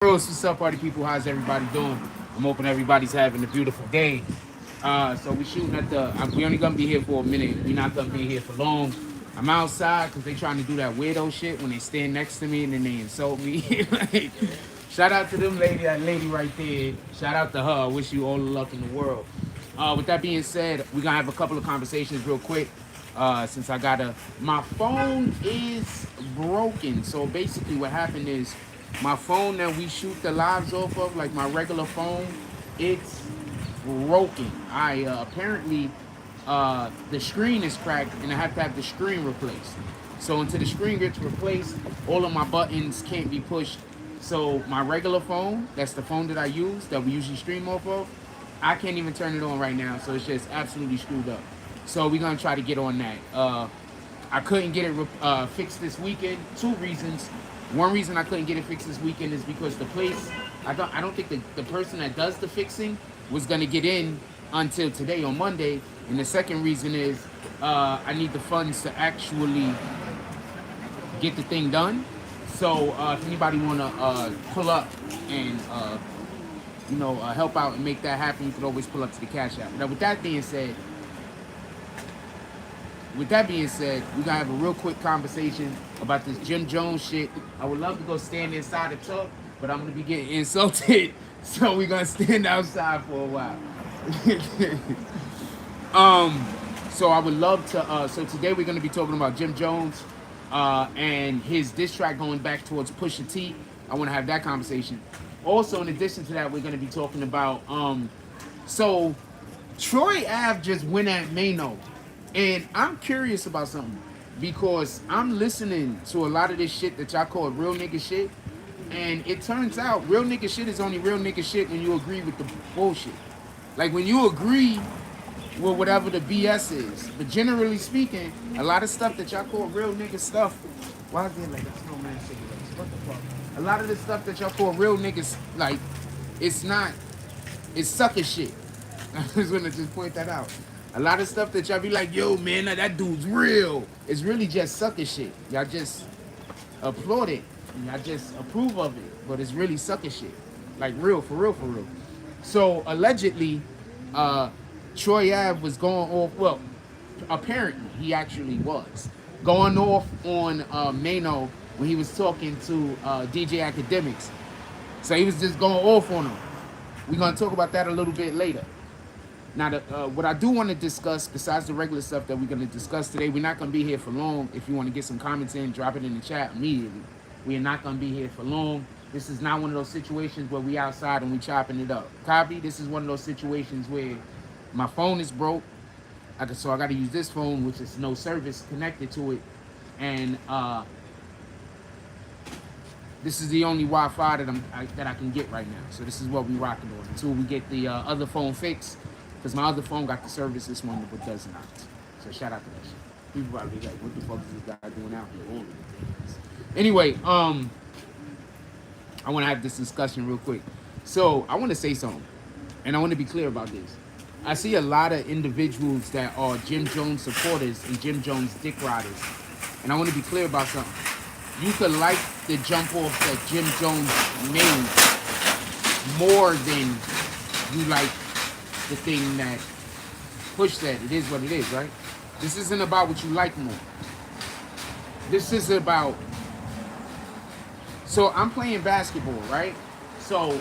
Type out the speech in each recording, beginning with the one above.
What's up, party people? How's everybody doing? I'm hoping everybody's having a beautiful day. So we shooting at the. We only gonna be here for a minute. We're not gonna be here for long. I'm outside because they trying to do that weirdo shit when they stand next to me and then they insult me. Like, shout out to them lady, that lady right there. Shout out to her. I wish you all the luck in the world. With that being said, we're gonna have a couple of conversations real quick. Since I gotta, my phone is broken. So basically, what happened is my phone that we shoot the lives off of, like my regular phone, it's broken. I apparently the screen is cracked, and I have to have the screen replaced. So until the screen gets replaced, all of my buttons can't be pushed. So my regular phone, that's the phone that I use, that we usually stream off of, I can't even turn it on right now. So it's just absolutely screwed up. So we're gonna try to get on that. I couldn't get it fixed this weekend. Two reasons. One reason I couldn't get it fixed this weekend is because the place, I don't think the person that does the fixing was gonna get in until today on Monday. And the second reason is I need the funds to actually get the thing done. So if anybody wanna pull up and help out and make that happen, you could always pull up to the Cash App. Now with that being said, we're gonna have a real quick conversation about this Jim Jones shit. I would love to go stand inside and talk, but I'm gonna be getting insulted, so we're gonna stand outside for a while. So I would love to. So today we're gonna be talking about Jim Jones and his diss track going back towards Pusha T. I want to have that conversation. Also, in addition to that, we're gonna be talking about so Troy Ave just went at Maino. And I'm curious about something because I'm listening to a lot of this shit that y'all call real nigga shit. And it turns out real nigga shit is only real nigga shit when you agree with the bullshit. Like when you agree with whatever the BS is. But generally speaking, a lot of stuff that y'all call real nigga stuff. Why is there like a snowman cigarettes? What the fuck? A lot of the stuff that y'all call real niggas, like, it's not, it's sucker shit. I just want to just point that out. A lot of stuff that y'all be like, yo, man, that dude's real. It's really just sucker shit. Y'all just applaud it. And y'all just approve of it. But it's really sucker shit. Like real, for real, for real. So allegedly, Troy Ave was going off, well, apparently he actually was going off on Maino when he was talking to DJ Academics. So he was just going off on him. We're going to talk about that a little bit later. Now, what I do want to discuss, besides the regular stuff that we're going to discuss today, we're not going to be here for long. If you want to get some comments in, drop it in the chat immediately. We are not going to be here for long. This is not one of those situations where we outside and we chopping it up. Copy? This is one of those situations where my phone is broke. So I got to use this phone, which is no service connected to it. And this is the only Wi-Fi that I can get right now. So this is what we rocking on until we get the other phone fixed. Because my other phone got the service, this one but does not. So shout out to that shit. People probably be like, what the fuck is this guy doing out here? Anyway, I want to have this discussion real quick. So I want to say something. And I want to be clear about this. I see a lot of individuals that are Jim Jones supporters and Jim Jones dick riders. And I want to be clear about something. You could like the jump off that Jim Jones made more than you like the thing that Push said. It is what it is, right? This isn't about what you like more. This is about... So I'm playing basketball, right? So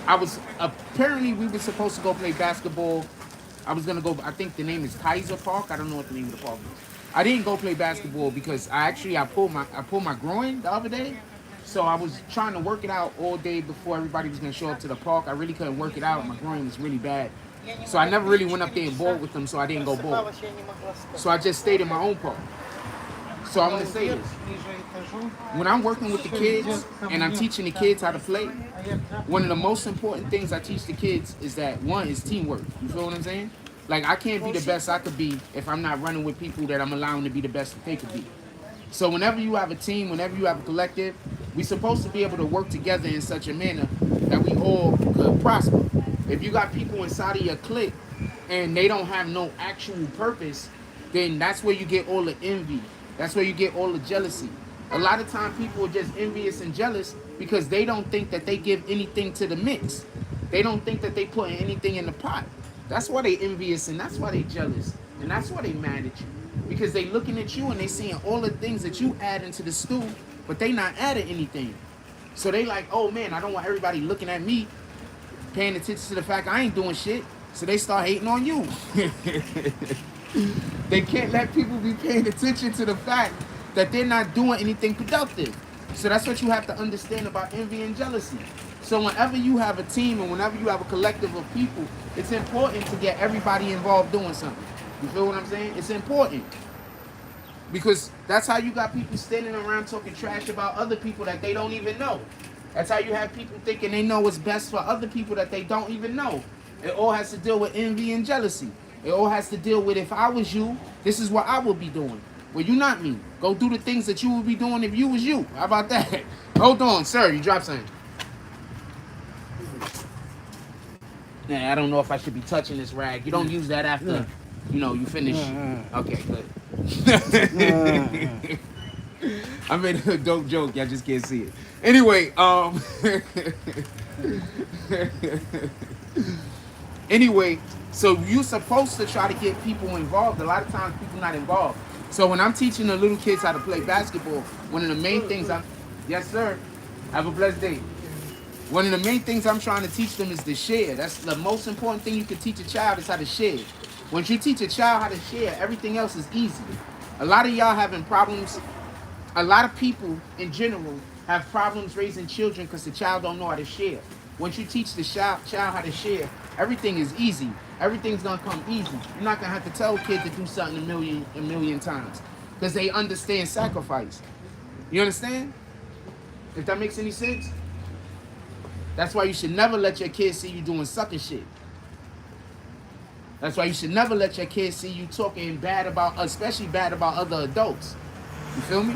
apparently we were supposed to go play basketball. I was going to go, I think the name is Kaiser Park. I don't know what the name of the park is. I didn't go play basketball because I pulled my groin the other day. So I was trying to work it out all day before everybody was going to show up to the park. I really couldn't work it out. My groin was really bad. So I never really went up there and balled with them, so I didn't go ball. So I just stayed in my own park. So I'm going to say this. When I'm working with the kids and I'm teaching the kids how to play, one of the most important things I teach the kids is that, one, is teamwork. You feel what I'm saying? Like, I can't be the best I could be if I'm not running with people that I'm allowing to be the best that they could be. So whenever you have a team, whenever you have a collective, we're supposed to be able to work together in such a manner that we all could prosper. If you got people inside of your clique and they don't have no actual purpose, then that's where you get all the envy. That's where you get all the jealousy. A lot of time people are just envious and jealous because they don't think that they give anything to the mix. They don't think that they put anything in the pot. That's why they envious and that's why they jealous. And that's why they mad at you. Because they looking at you and they seeing all the things that you add into the stew, but they not adding anything. So they like, oh man, I don't want everybody looking at me, paying attention to the fact I ain't doing shit. So they start hating on you. They can't let people be paying attention to the fact that they're not doing anything productive. So that's what you have to understand about envy and jealousy. So whenever you have a team and whenever you have a collective of people, it's important to get everybody involved doing something. You feel what I'm saying? It's important. Because that's how you got people standing around talking trash about other people that they don't even know. That's how you have people thinking they know what's best for other people that they don't even know. It all has to deal with envy and jealousy. It all has to deal with, if I was you, this is what I would be doing. Well, you not me. Go do the things that you would be doing if you was you. How about that? Hold on, sir. You dropped something. Nah, I don't know if I should be touching this rag. You don't use that after, you know, you finish. Okay, good. I made a dope joke. Y'all just can't see it. Anyway, anyway, so you're supposed to try to get people involved. A lot of times people not involved. So when I'm teaching the little kids how to play basketball, one of the main things yes sir, have a blessed day. One of the main things I'm trying to teach them is to share. That's the most important thing you can teach a child, is how to share. Once you teach a child how to share, everything else is easy. A lot of y'all having problems. A lot of people in general have problems raising children because the child don't know how to share. Once you teach the child how to share, everything is easy. Everything's gonna come easy. You're not gonna have to tell a kid to do something a million times because they understand sacrifice. You understand? If that makes any sense? That's why you should never let your kids see you doing sucker shit. That's why you should never let your kids see you talking bad about, especially bad about other adults. You feel me?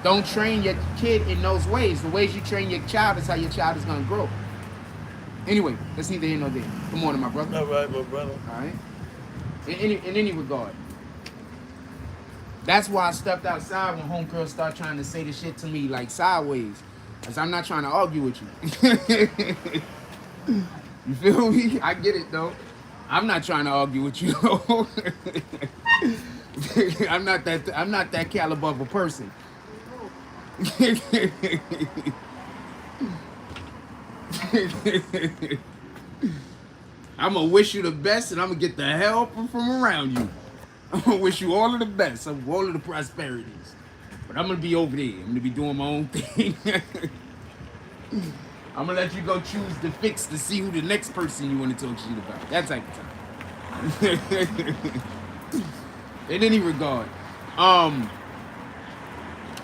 Don't train your kid in those ways. The ways you train your child is how your child is going to grow. Anyway, that's neither here nor there. Good morning, my brother. All right, my brother. All right? In any regard. That's why I stepped outside when homegirls start trying to say the shit to me like sideways. Because I'm not trying to argue with you. You feel me? I get it, though. I'm not trying to argue with you. I'm not that caliber of a person. I'm gonna wish you the best, and I'm gonna get the hell from around you. I'm gonna wish you all of the best, of all of the prosperities. But I'm gonna be over there. I'm gonna be doing my own thing. I'm gonna let you go choose the fix to see who the next person you want to talk shit about. That type of time. In any regard,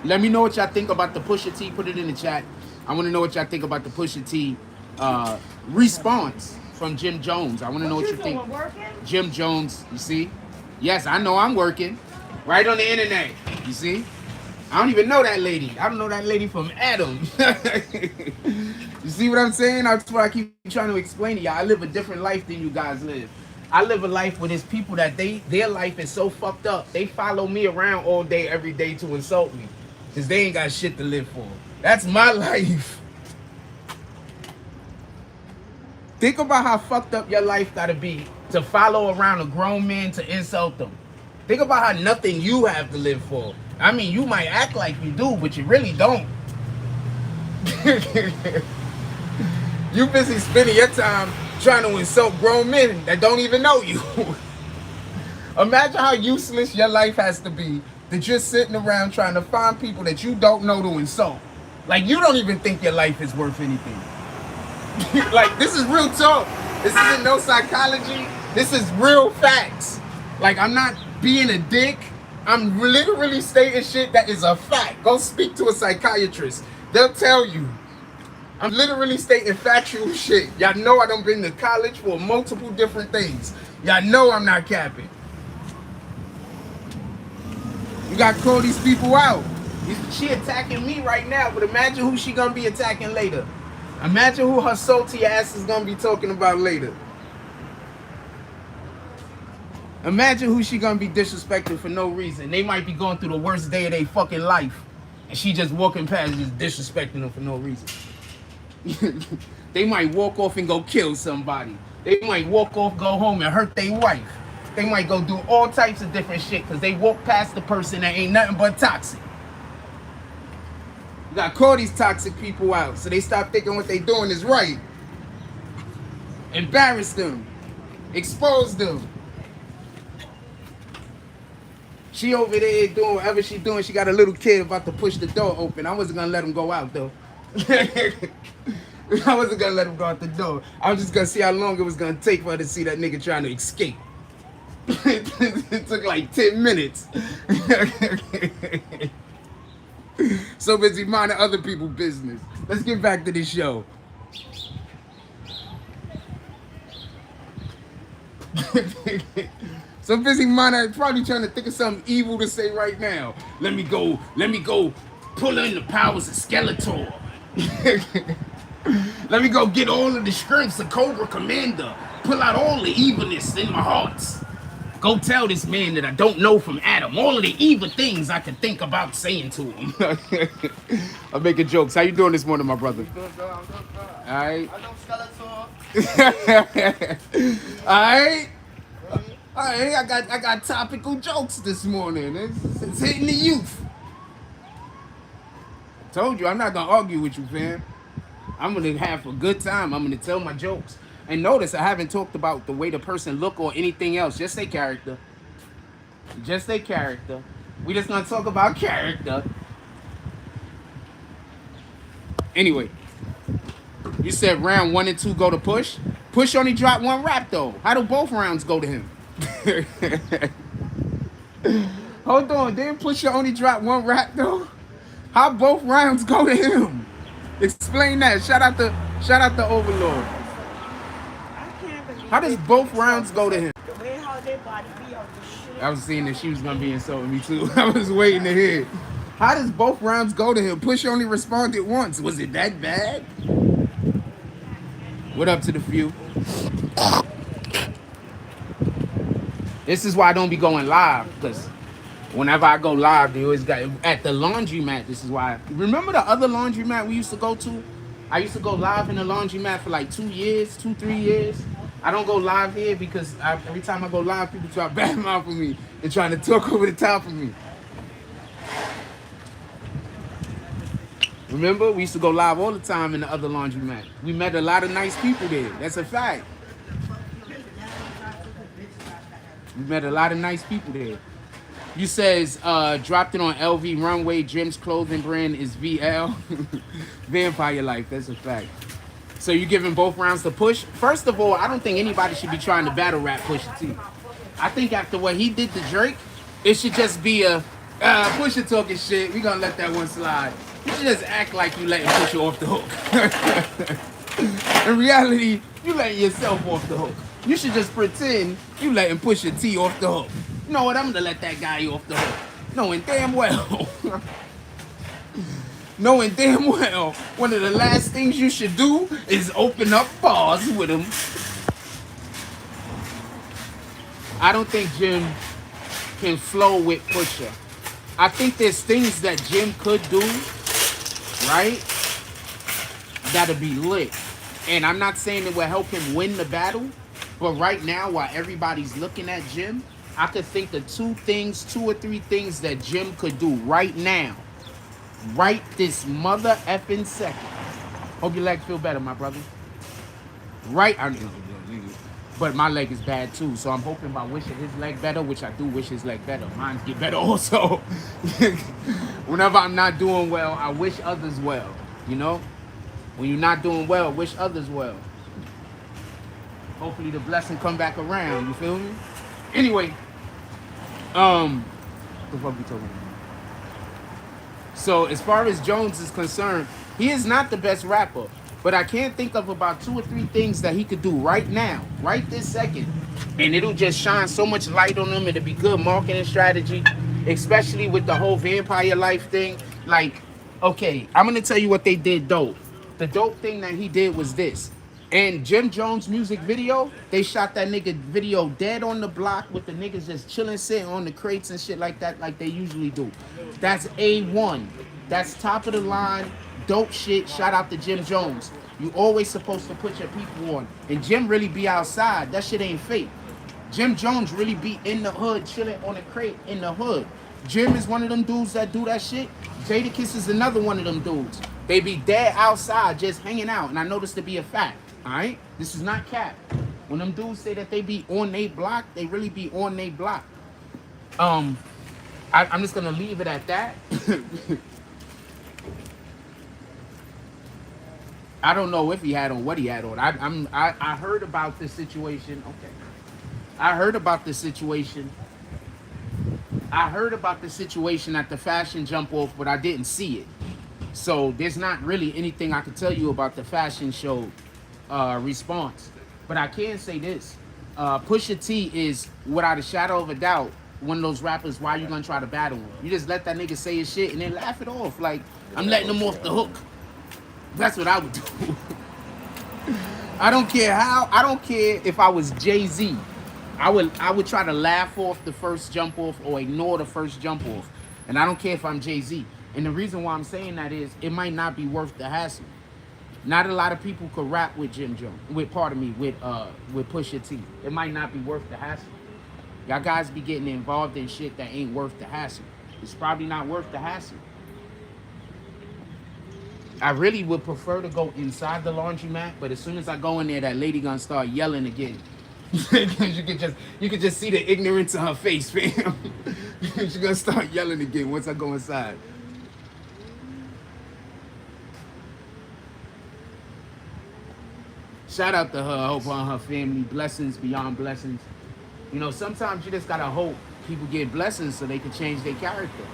let me know what y'all think about the Pusha T. Put it in the chat. I want to know what y'all think about the Pusha T response from Jim Jones. I want to know what you think. Working? Jim Jones, you see? Yes, I know I'm working. Right on the internet, you see? I don't even know that lady. I don't know that lady from Adam. You see what I'm saying? That's what I keep trying to explain to y'all. I live a different life than you guys live. I live a life where there's people that their life is so fucked up. They follow me around all day, every day to insult me. Because they ain't got shit to live for. That's my life. Think about how fucked up your life gotta be to follow around a grown man to insult them. Think about how nothing you have to live for. I mean, you might act like you do, but you really don't. You busy spending your time trying to insult grown men that don't even know you. Imagine how useless your life has to be that you're sitting around trying to find people that you don't know to insult. Like, you don't even think your life is worth anything. Like, this is real talk. This isn't no psychology. This is real facts. Like, I'm not being a dick. I'm literally stating shit that is a fact. Go speak to a psychiatrist. They'll tell you. I'm literally stating factual shit. Y'all know I done been to college for multiple different things. Y'all know I'm not capping. You gotta call these people out. She attacking me right now, but imagine who she gonna be attacking later. Imagine who her salty ass is gonna be talking about later. Imagine who she gonna be disrespecting for no reason. They might be going through the worst day of their fucking life, and she just walking past, just disrespecting them for no reason. They might walk off and go kill somebody. They might walk off, go home, and hurt their wife. They might go do all types of different shit because they walk past the person that ain't nothing but toxic. You gotta call these toxic people out so they stop thinking what they doing is right. Embarrass them. Expose them. She over there doing whatever she doing. She got a little kid about to push the door open. I wasn't gonna let him go out though. I wasn't gonna let him go out the door. I was just gonna see how long it was gonna take for her to see that nigga trying to escape. It took like 10 minutes. So busy minding other people's business. Let's get back to this show. So busy minding, probably trying to think of something evil to say right now. Let me go pull in the powers of Skeletor. Let me go get all of the strengths of Cobra Commander. Pull out all the evilness in my hearts. Go tell this man that I don't know from Adam all of the evil things I can think about saying to him. I'm making jokes. How you doing this morning, my brother? I'm doing good. I'm doing good. All right. I know Skeletor. All right. All right. I got topical jokes this morning. It's hitting the youth. I told you I'm not gonna argue with you, fam. I'm gonna have a good time. I'm gonna tell my jokes. And notice I haven't talked about the way the person look or anything else. Just their character. Just their character. We just gonna talk about character. Anyway, you said round 1 and 2 go to Push. Push only dropped 1 rap though. How do both rounds go to him? Hold on, didn't Pusha only drop 1 rap though? How both rounds go to him? Explain that. Shout out to Overlord. How does both rounds go to him? The way how their body be on the shit. I was seeing that she was gonna be insulting me too. I was waiting to hear. How does both rounds go to him? Push only responded once. Was it that bad? What up to the few? This is why I don't be going live, because whenever I go live, they always got at the laundromat. This is why. Remember the other laundromat we used to go to? I used to go live in the laundromat for like 3 years. I don't go live here because every time I go live, people try to badmouth me and trying to talk over the top of me. Remember, we used to go live all the time in the other laundromat. We met a lot of nice people there. That's a fact. We met a lot of nice people there. You says dropped it on LV Runway. Jim's clothing brand is VL. Vampire Life. That's a fact. So you giving both rounds to Push? First of all, I don't think anybody should be trying to battle rap Pusha T. I think after what he did to Drake, it should just be a Pusha talking shit. We gonna let that one slide. You should just act like you letting Pusha off the hook. In reality, you letting yourself off the hook. You should just pretend you letting Pusha T off the hook. You know what? I'm gonna let that guy off the hook, knowing damn well. Knowing damn well, one of the last things you should do is open up bars with him. I don't think Jim can flow with Pusha. I think there's things that Jim could do, right? That'll be lit. And I'm not saying it will help him win the battle, but right now, while everybody's looking at Jim, I could think the 2 or 3 things that Jim could do right now. Right this mother effing second. Hope your legs feel better, my brother. Right, but my leg is bad too, so I'm hoping by wishing his leg better, which I do wish his leg better. Mine get better also. Whenever I'm not doing well, I wish others well. You know, when you're not doing well, wish others well. Hopefully the blessing come back around. You feel me? Anyway, what the fuck we talking about? So as far as Jones is concerned, he is not the best rapper, but I can't think of about 2 or 3 things that he could do right now, right this second, and it'll just shine so much light on him. It'll be good marketing strategy, especially with the whole Vampire Life thing. Like, okay, I'm gonna tell you what they did dope. The dope thing that he did was this. And Jim Jones music video, they shot that nigga video dead on the block with the niggas just chilling, sitting on the crates and shit like that, like they usually do. That's A1. That's top of the line, dope shit. Shout out to Jim Jones. You always supposed to put your people on. And Jim really be outside. That shit ain't fake. Jim Jones really be in the hood, chilling on a crate in the hood. Jim is one of them dudes that do that shit. Jadakiss is another one of them dudes. They be dead outside, just hanging out. And I know this to be a fact. All right? This is not cap. When them dudes say that they be on they block, they really be on they block. I'm just going to leave it at that. I don't know if he had on what he had on. I heard about this situation. Okay. I heard about this situation. I heard about the situation at the fashion jump off, but I didn't see it. So there's not really anything I can tell you about the fashion show response. But I can say this. Pusha T is, without a shadow of a doubt, one of those rappers, why you gonna try to battle him? You just let that nigga say his shit and then laugh it off. Like, I'm letting him off the hook. That's what I would do. I don't care how. I don't care if I was Jay-Z. I would try to laugh off the first jump off or ignore the first jump off. And I don't care if I'm Jay-Z. And the reason why I'm saying that is it might not be worth the hassle. Not a lot of people could rap with Jim Jones, with Pusha T. It might not be worth the hassle. Y'all guys be getting involved in shit that ain't worth the hassle. It's probably not worth the hassle. I really would prefer to go inside the laundromat, but as soon as I go in there, that lady gonna start yelling again. you can just see the ignorance in her face, fam. She's gonna start yelling again once I go inside. Shout out to her. I hope her and her family, blessings beyond blessings. You know, sometimes you just gotta hope people get blessings so they can change their character.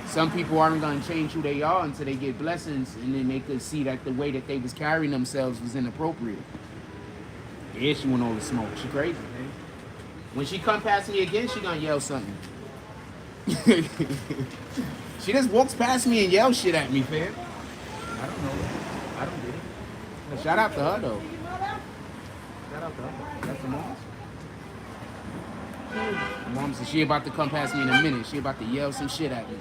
Some people aren't gonna change who they are until they get blessings, and then they could see that the way that they was carrying themselves was inappropriate. Yeah, she went all the smoke. She crazy, man. When she come past me again, she gonna yell something. She just walks past me and yells shit at me, fam. I don't know. I don't get it. But shout out to her though. Shout out to her. That's the mom. Mom said she about to come past me in a minute. She about to yell some shit at me.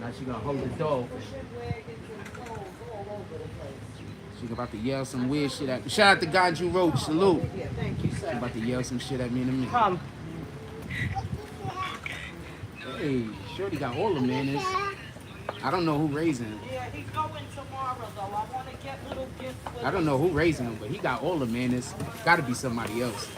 Now she gonna hold the door. She about to yell some weird shit at me. Shout out to Ganju Roach. Salute. Yeah, thank you, sir. She about to yell some shit at me in a minute. Come. Hey, Shorty got all the manners. I don't know who raising him. Yeah, he's going tomorrow, though. I want to get little gifts with I don't know who raising him, but he got all the manners. Gotta be somebody else.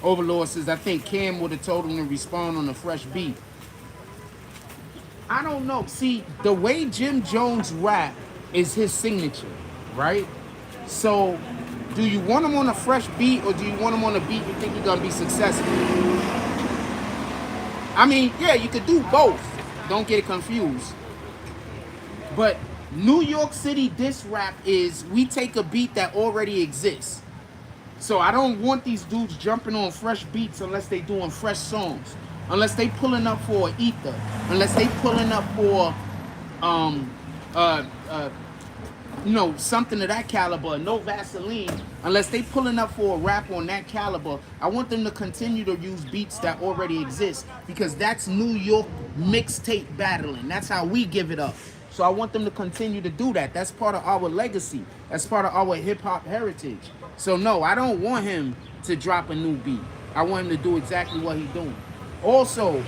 Overlord says, I think Cam would have told him to respond on a fresh beat. I don't know. See, the way Jim Jones rap is his signature, right? So, do you want him on a fresh beat or do you want him on a beat you think you're going to be successful? I mean, yeah, you could do both. Don't get it confused. But New York City diss rap is we take a beat that already exists. So I don't want these dudes jumping on fresh beats unless they doing fresh songs. Unless they pulling up for an ether. Unless they pulling up for you know, something of that caliber, no Vaseline, unless they pulling up for a rap on that caliber. I want them to continue to use beats that already exist because that's New York mixtape battling. That's how we give it up. So I want them to continue to do that. That's part of our legacy. That's part of our hip-hop heritage. So no, I don't want him to drop a new beat. I want him to do exactly what he's doing. Also,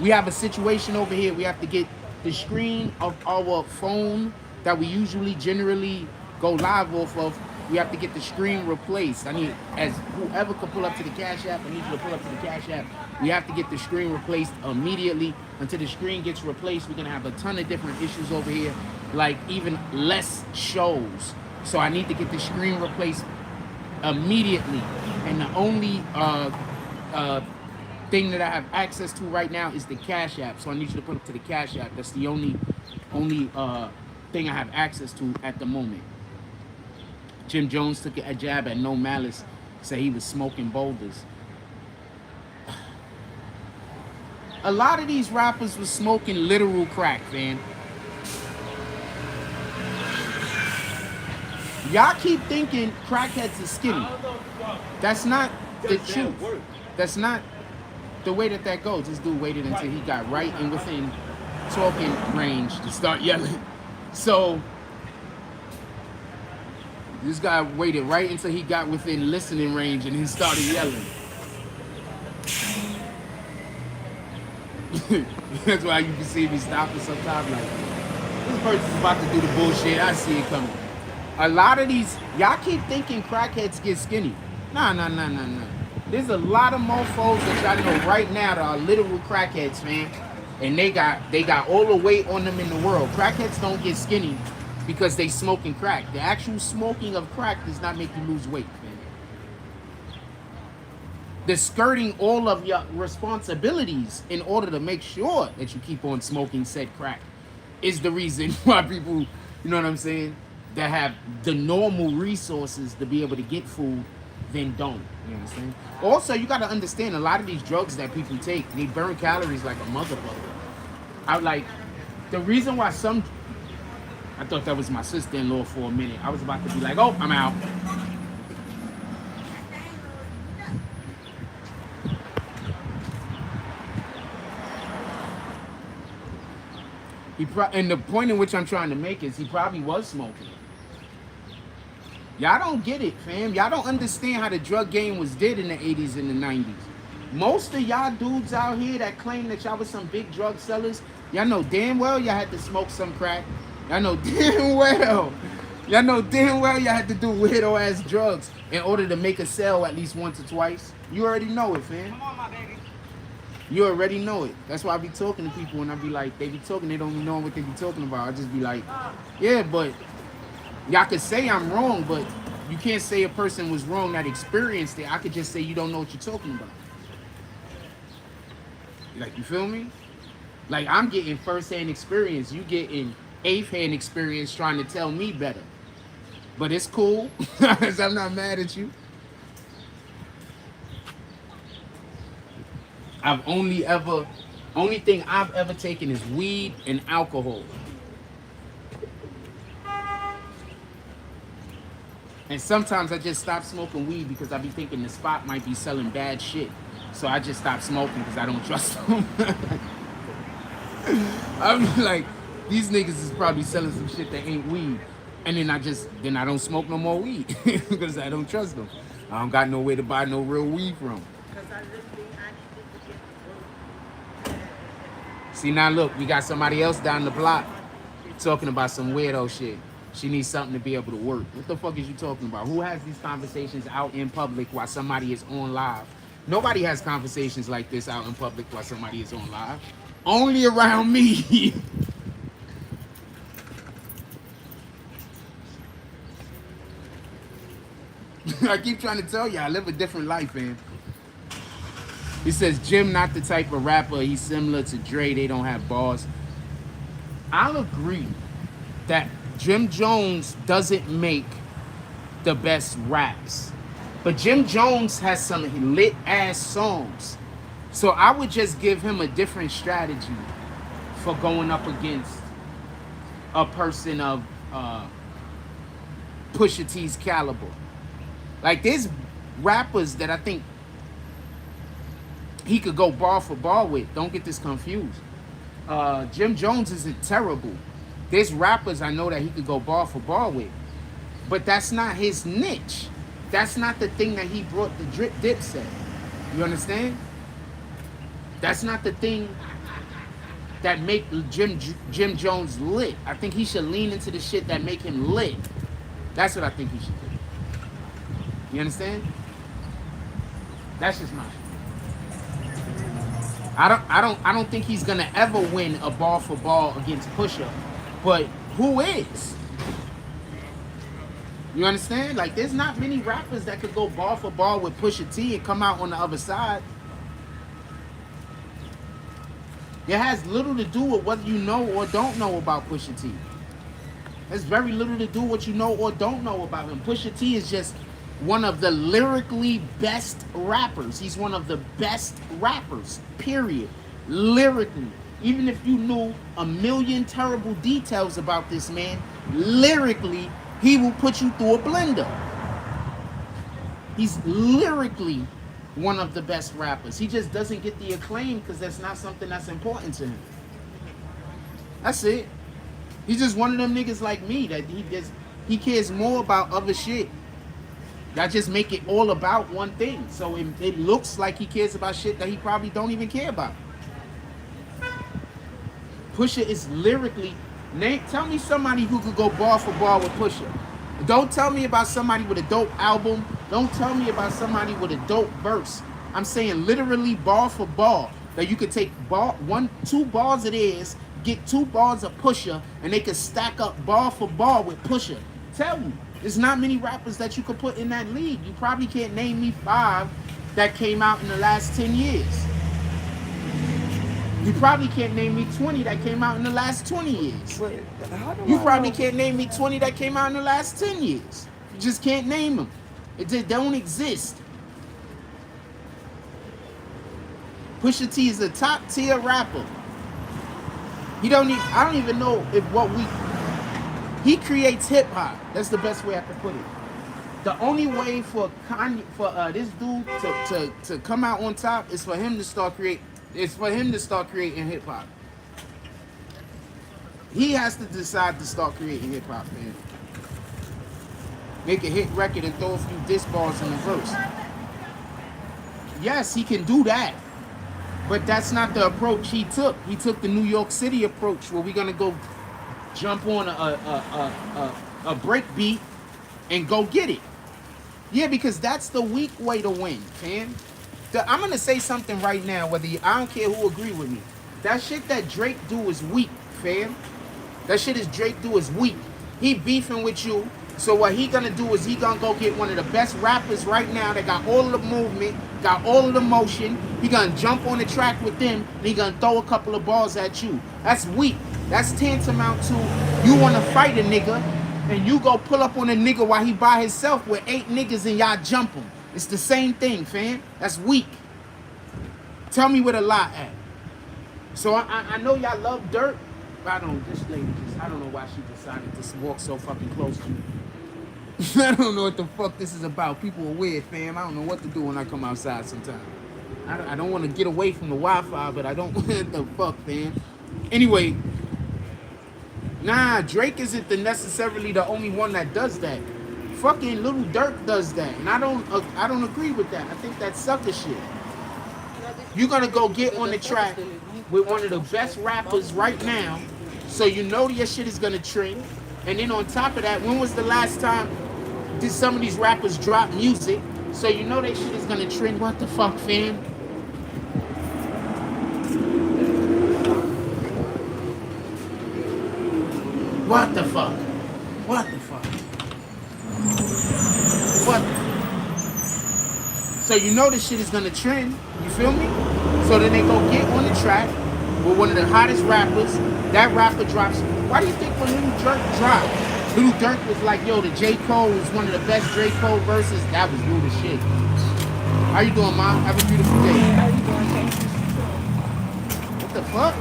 we have a situation over here. We have to get the screen of our phone that we usually generally go live off of. We have to get the screen replaced. I need, as whoever could pull up to the Cash App, I need you to pull up to the Cash App. We have to get the screen replaced immediately. Until the screen gets replaced, we're gonna have a ton of different issues over here, like even less shows. So I need to get the screen replaced immediately. And the only thing that I have access to right now is the Cash App. So I need you to put it to the Cash App. That's the only thing I have access to at the moment. Jim Jones took a jab at No Malice, said he was smoking boulders. A lot of these rappers was smoking literal crack, man. Y'all keep thinking crackheads are skinny. That's not the truth. That's not the way that goes. This dude waited until he got right and within talking range to start yelling. So this guy waited right until he got within listening range and he started yelling. That's why you can see me stopping sometimes like, this person's about to do the bullshit. I see it coming. A lot of these, y'all keep thinking crackheads get skinny. Nah. There's a lot of mofos that y'all know right now that are literal crackheads, man. And they got all the weight on them in the world. Crackheads don't get skinny because they smoking crack. The actual smoking of crack does not make you lose weight, man. The skirting all of your responsibilities in order to make sure that you keep on smoking said crack is the reason why people, you know what I'm saying, that have the normal resources to be able to get food, then don't. You understand? Also, you got to understand a lot of these drugs that people take, they burn calories like a motherfucker. The reason why I thought that was my sister-in-law for a minute. I was about to be like, oh, I'm out. And the point in which I'm trying to make is he probably was smoking. Y'all don't get it, fam. Y'all don't understand how the drug game was did in the 80s and the 90s. Most of y'all dudes out here that claim that y'all was some big drug sellers, y'all know damn well y'all had to smoke some crack. Y'all know damn well. Y'all know damn well y'all had to do weirdo ass drugs in order to make a sale at least once or twice. You already know it, fam. Come on, my baby. You already know it. That's why I be talking to people and I be like, they be talking, they don't even know what they be talking about. I just be like, yeah, but y'all could say I'm wrong, but you can't say a person was wrong that experienced it. I could just say you don't know what you're talking about. Like, you feel me? Like, I'm getting first-hand experience. You getting eighth-hand experience trying to tell me better. But it's cool. I'm not mad at you. Only thing I've ever taken is weed and alcohol. And sometimes I just stop smoking weed because I be thinking the spot might be selling bad shit. So I just stop smoking because I don't trust them. I'm like, these niggas is probably selling some shit that ain't weed. And then I don't smoke no more weed because I don't trust them. I don't got nowhere to buy no real weed from. See, now look, we got somebody else down the block talking about some weirdo shit. She needs something to be able to work. What the fuck is you talking about? Who has these conversations out in public while somebody is on live? Nobody has conversations like this out in public while somebody is on live. Only around me. I keep trying to tell you, I live a different life, man. He says, Jim not the type of rapper. He's similar to Dre. They don't have bars. I'll agree that Jim Jones doesn't make the best raps. But Jim Jones has some lit-ass songs. So I would just give him a different strategy for going up against a person of Pusha T's caliber. Like, there's rappers that I think he could go bar for bar with. Don't get this confused. Jim Jones isn't terrible. There's rappers I know that he could go bar for bar with. But that's not his niche. That's not the thing that he brought the drip dip set. You understand? That's not the thing that make Jim Jones lit. I think he should lean into the shit that make him lit. That's what I think he should do. You understand? That's just my shit. I don't think he's gonna ever win a ball for ball against Pusha, but who is? You understand? Like, there's not many rappers that could go ball for ball with Pusha T and come out on the other side. It has little to do with what you know or don't know about Pusha T. There's very little to do with what you know or don't know about him. Pusha T is just one of the lyrically best rappers. He's one of the best rappers, period. Lyrically. Even if you knew a million terrible details about this man, lyrically, he will put you through a blender. He's lyrically one of the best rappers. He just doesn't get the acclaim because that's not something that's important to him. That's it. He's just one of them niggas like me that he cares more about other shit. That just make it all about one thing. So it looks like he cares about shit that he probably don't even care about. Pusha is lyrically, tell me somebody who could go bar for bar with Pusha. Don't tell me about somebody with a dope album. Don't tell me about somebody with a dope verse. I'm saying literally bar for bar. That you could take two bars it is, get 2 bars of Pusha, and they could stack up bar for bar with Pusha. Tell you, there's not many rappers that you could put in that league. You probably can't name me 5 that came out in the last 10 years. You probably can't name me 20 that came out in the last 20 years. You probably can't name me 20 that came out in the last 10 years. You just can't name them. They don't exist. Pusha T is a top tier rapper. I don't even know he creates hip hop. That's the best way I can put it. The only way for this dude to come out on top is for him to start creating hip hop. He has to decide to start creating hip hop, man. Make a hit record and throw a few disc balls in the verse. Yes, he can do that. But that's not the approach he took. He took the New York City approach where we're gonna go jump on a break beat and go get it. Yeah, because that's the weak way to win, man. I'm gonna say something right now, I don't care who agree with me. That shit that Drake do is weak, fam. That shit Drake do is weak. He beefing with you. So what he gonna do is he gonna go get one of the best rappers right now that got all of the movement, got all of the motion. He gonna jump on the track with them, and he gonna throw a couple of balls at you. That's weak. That's tantamount to you wanna fight a nigga, and you go pull up on a nigga while he by himself with 8 niggas and y'all jump him. It's the same thing, fam. That's weak. Tell me where the lie at. So I know y'all love Dirt, but this lady I don't know why she decided to walk so fucking close to me. I don't know what the fuck this is about. People are weird, fam. I don't know what to do when I come outside sometimes. I don't want to get away from the Wi-Fi, but I don't what the fuck, fam. Anyway, nah, Drake isn't necessarily the only one that does that. Fucking Little Durk does that, and I don't agree with that. I think that's sucker shit. You're gonna go get on the track with one of the best rappers right now, so you know your shit is gonna trend. And then on top of that, when was the last time did some of these rappers drop music? So you know that shit is gonna trend. What the fuck, fam? What the fuck? What the fuck? What? So you know this shit is gonna trend. You feel me? So then they go get on the track with one of the hottest rappers. That rapper drops. Why do you think when Little Durk dropped, Little Durk was like, yo, the J. Cole was one of the best J. Cole verses? That was rude as shit. How you doing, Mom? Have a beautiful day. How you doing? What the fuck?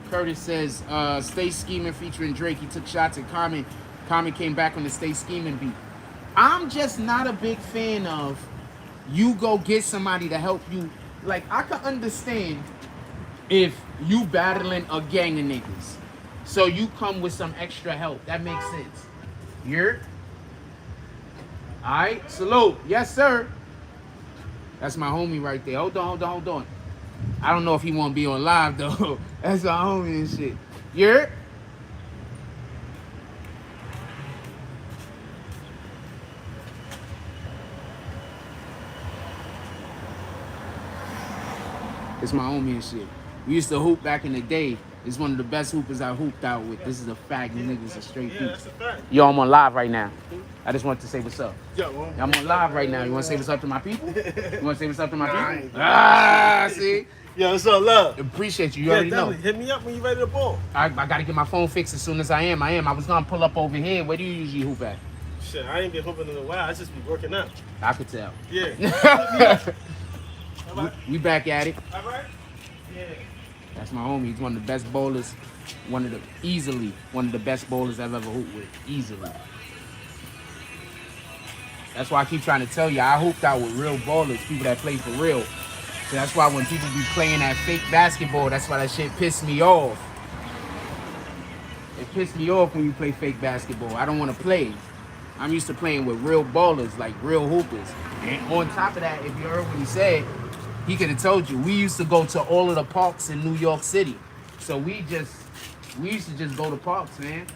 Curtis says, Stay Scheming featuring Drake. He took shots at Common. Common came back on the Stay Scheming beat. I'm just not a big fan of you go get somebody to help you. Like, I can understand if you battling a gang of niggas. So you come with some extra help. That makes sense. You're? Alright, salute. Yes, sir. That's my homie right there. Hold on. I don't know if he want to be on live, though. That's my homie and shit. You're? It's my homie and shit. We used to hoop back in the day. It's one of the best hoopers I hooped out with. This is a fact. These niggas are straight beats. That's a fact. Yo, I'm on live right now. I just wanted to say what's up. Yo, well, I'm on live right now. You want to say what's up to my people? You want to say what's up to my Nah, I people? ain't. Ah, see? Yo, it's all love. Appreciate you. You already know. Hit me up when you ready to ball. I got to get my phone fixed as soon as I am. I was going to pull up over here. Where do you usually hoop at? Shit, I ain't been hooping in a while. I just be working out. I could tell. Yeah. Hit me up. All right. We back at it. All right. Yeah. That's my homie. He's one of the best bowlers. Easily one of the best bowlers I've ever hooped with. Easily. That's why I keep trying to tell you, I hooped out with real ballers, people that play for real. So that's why when people be playing that fake basketball, that's why that shit pissed me off. It pissed me off when you play fake basketball. I don't want to play. I'm used to playing with real ballers, like real hoopers. And on top of that, if you heard what he said, he could have told you. We used to go to all of the parks in New York City. So we used to just go to parks, man.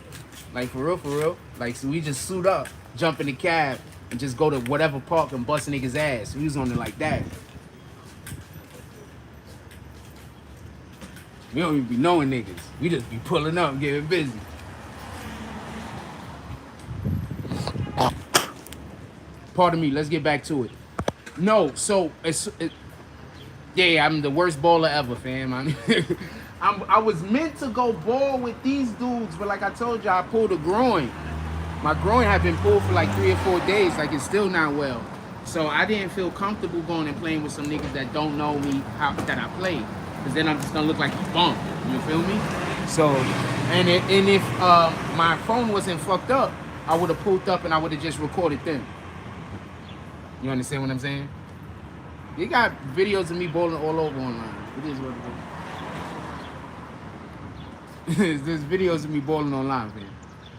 Like for real. Like, so we just suit up, jump in the cab, and just go to whatever park and bust niggas' ass. We was on it like that. We don't even be knowing niggas. We just be pulling up and getting busy. Pardon me, let's get back to it. No, so, yeah, I'm the worst baller ever, fam. I was meant to go ball with these dudes, but like I told you, I pulled a groin. My groin had been pulled for like 3 or 4 days, like it's still not well. So I didn't feel comfortable going and playing with some niggas that don't know me that I play. Because then I'm just gonna look like a bum. You feel me? So, and if my phone wasn't fucked up, I would have pulled up and I would have just recorded them. You understand what I'm saying? You got videos of me bowling all over online. It is what it is. There's videos of me bowling online, man.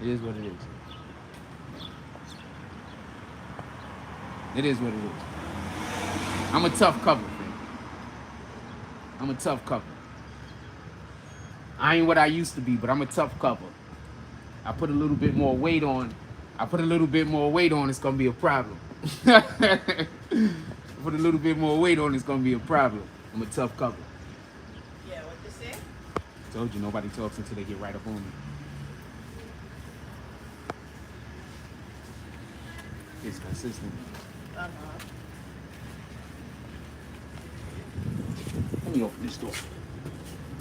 It is what it is. It is what it is. I'm a tough cover, man. I'm a tough cover. I ain't what I used to be, but I'm a tough cover. I put a little bit more weight on. It's gonna be a problem. Put a little bit more weight on, it's gonna be a problem. I'm a tough cover. Yeah, what you say? Told you, nobody talks until they get right up on me. It's consistent. Let me open this door.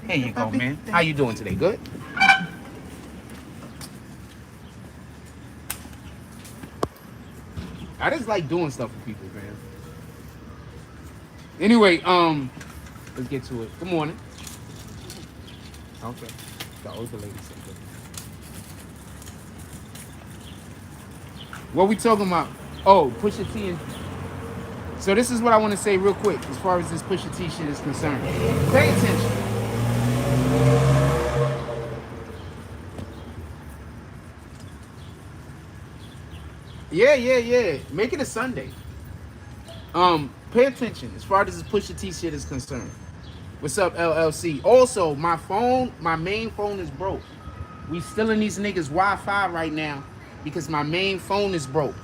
Here you go, man. How you doing today? Good? I just like doing stuff for people, man. Anyway, let's get to it. Good morning. Okay. The older lady said good. What we talking about? Oh, Pusha T and... So this is what I want to say real quick as far as this Pusha T shit is concerned. Pay attention. Yeah. Make it a Sunday. Pay attention as far as this Pusha T shit is concerned. What's up, LLC? Also, my main phone is broke. We still in these niggas Wi-Fi right now because my main phone is broke.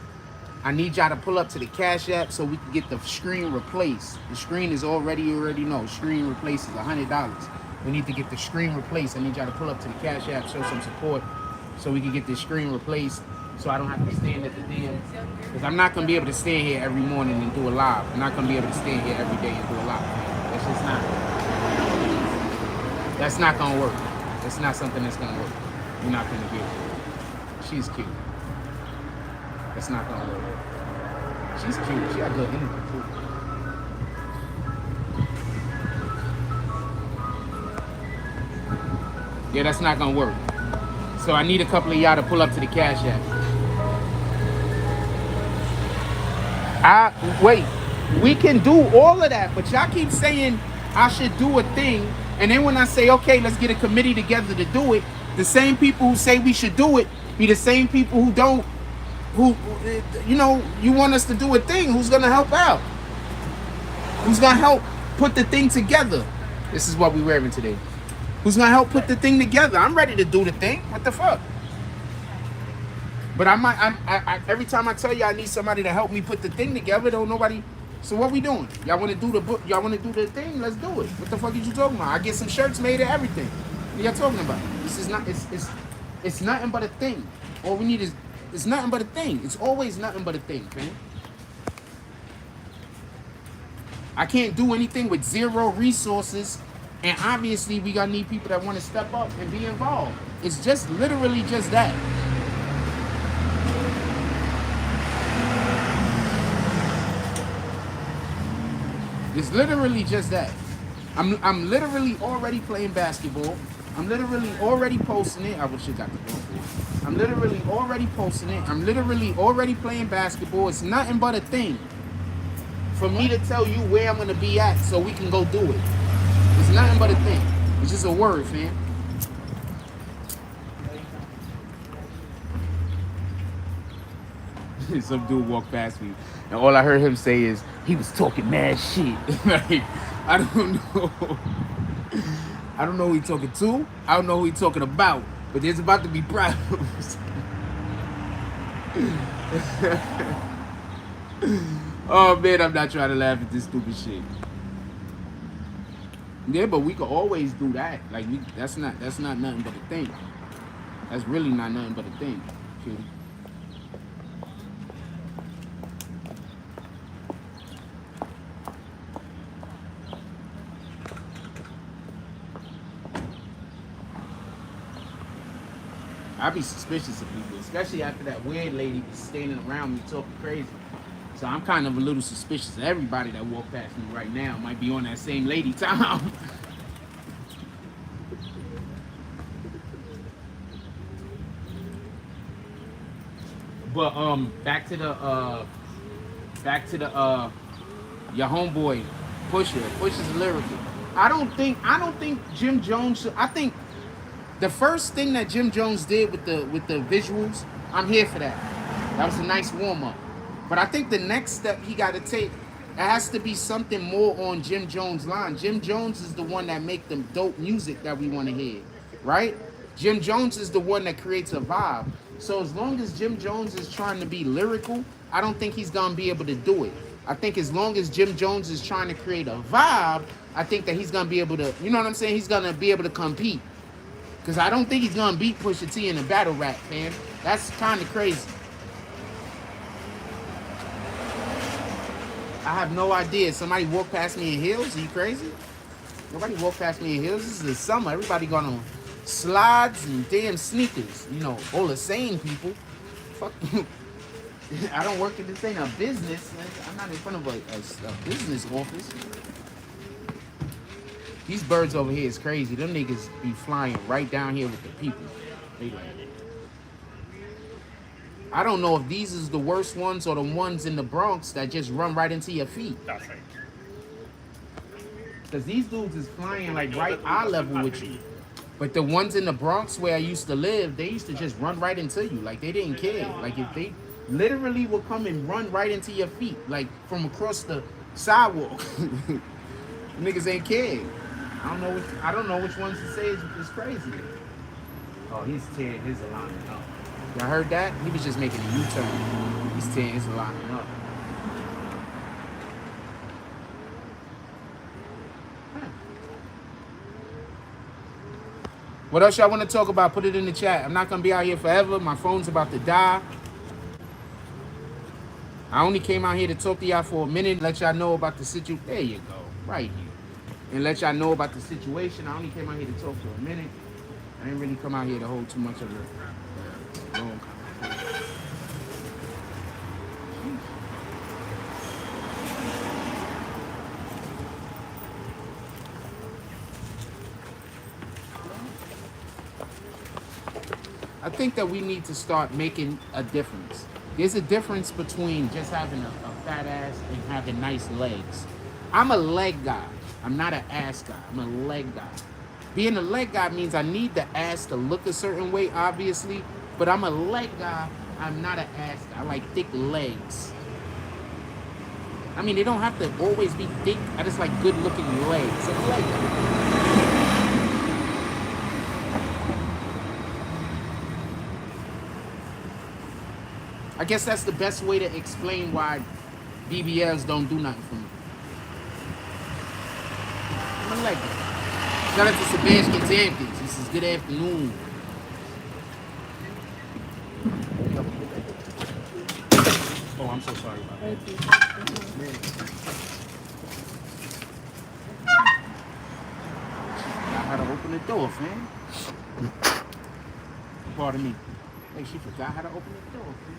I need y'all to pull up to the Cash App so we can get the screen replaced. The screen is already know. Screen replaced is $100. We need to get the screen replaced. I need y'all to pull up to the Cash App, show some support so we can get this screen replaced so I don't have to stand at the damn... Because I'm not going to be able to stand here every morning and do a live. I'm not going to be able to stand here every day and do a live. That's just not... That's not going to work. That's not something that's going to work. You're not going to be able to work. She's cute. That's not going to work. She's cute. She got good energy, too. Yeah, that's not going to work. So I need a couple of y'all to pull up to the Cash App. Wait, we can do all of that, but y'all keep saying I should do a thing, and then when I say, okay, let's get a committee together to do it, the same people who say we should do it be the same people who don't, you want us to do a thing. Who's going to help out? Who's going to help put the thing together? This is what we're wearing today. Who's going to help put the thing together? I'm ready to do the thing. What the fuck? But I every time I tell you I need somebody to help me put the thing together, don't nobody. So what we doing? Y'all want to do the book? Y'all want to do the thing? Let's do it. What the fuck are you talking about? I get some shirts made of everything. What y'all talking about? This is not. It's nothing but a thing. All we need is it's nothing but a thing. It's always nothing but a thing, man. I can't do anything with zero resources, and obviously we gotta need people that want to step up and be involved. It's just literally just that. It's literally just that. I'm literally already playing basketball. I'm literally already posting it. I wish you got the ball. I'm literally already posting it. I'm literally already playing basketball. It's nothing but a thing for me to tell you where I'm gonna be at so we can go do it. It's nothing but a thing. It's just a word, fam. Some dude walked past me, and all I heard him say is he was talking mad shit. Like, I don't know. I don't know who he talking to. I don't know who he talking about. But there's about to be problems. Oh man, I'm not trying to laugh at this stupid shit. Yeah, but we could always do that. Like that's not nothing but a thing. That's really not nothing but a thing. Okay? I be suspicious of people, especially after that weird lady was standing around me talking crazy. So I'm kind of a little suspicious of everybody that walk past me right now. Might be on that same lady time. But back to the your homeboy Pusha. Pusha's lyrical. I don't think Jim Jones should, I think the first thing that Jim Jones did with the visuals, I'm here for that. That was a nice warm up. But I think the next step he got to take, it has to be something more on Jim Jones' line. Jim Jones is the one that make them dope music that we want to hear, right? Jim Jones is the one that creates a vibe. So as long as Jim Jones is trying to be lyrical, I don't think he's gonna be able to do it. I think as long as Jim Jones is trying to create a vibe, I think that he's gonna be able to, you know what I'm saying? He's gonna be able to compete. Because I don't think he's gonna beat Pusha T in a battle rap, man. That's kind of crazy. I have no idea. Somebody walked past me in heels? Are you crazy? Nobody walked past me in heels. This is the summer. Everybody going on slides and damn sneakers. You know, all the sane people. Fuck you. I don't work at this ain't a business. I'm not in front of a business office. These birds over here is crazy. Them niggas be flying right down here with the people. They like, I don't know if these is the worst ones or the ones in the Bronx that just run right into your feet. That's right. Because these dudes is flying like right eye level with you. But the ones in the Bronx where I used to live, they used to just run right into you. Like they didn't care. Like if they literally would come and run right into your feet, like from across the sidewalk. Niggas ain't care. I don't know which ones to say is crazy. Oh, he's tearing his alignment up. Y'all heard that? He was just making a U-turn. He's tearing his alignment up. What else y'all want to talk about? Put it in the chat. I'm not going to be out here forever. My phone's about to die. I only came out here to talk to y'all for a minute, let y'all know about the situation. There you go. Right here. And let y'all know about the situation. I only came out here to talk for a minute. I didn't really come out here to hold too much of a long conversation. I think that we need to start making a difference. There's a difference between just having a fat ass and having nice legs. I'm a leg guy. I'm not an ass guy. I'm a leg guy. Being a leg guy means I need the ass to look a certain way, obviously, but I'm a leg guy. I'm not an ass guy. I like thick legs. I mean, they don't have to always be thick. I just like good looking legs. I'm a leg guy. I guess that's the best way to explain why BBLs don't do nothing for me. I'm a leg guy. Shout out to Sebastian Jenkins. This is good afternoon. Oh, I'm so sorry about that. the door, fam. Pardon me. Hey, she forgot how to open the door, fam.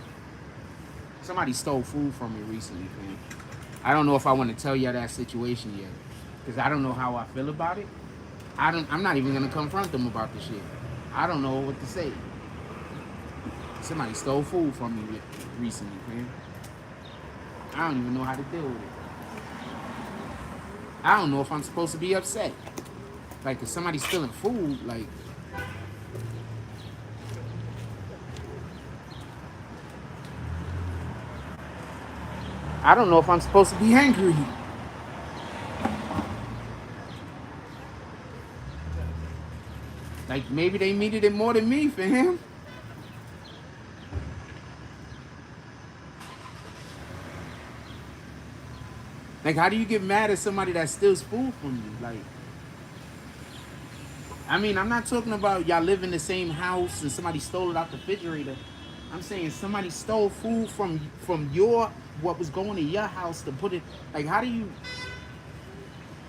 Somebody stole food from me recently, fam. I don't know if I want to tell you that situation yet, because I don't know how I feel about it. I'm not even gonna confront them about the shit. I don't know what to say. Somebody stole food from me recently, man. I don't even know how to deal with it. I don't know if I'm supposed to be upset. Like, if somebody's stealing food, like, I don't know if I'm supposed to be angry. Like, maybe they needed it more than me, fam. Like, how do you get mad at somebody that steals food from you? Like, I mean, I'm not talking about y'all live in the same house and somebody stole it out the refrigerator. I'm saying somebody stole food from your, what was going to your house to put it. Like, how do you,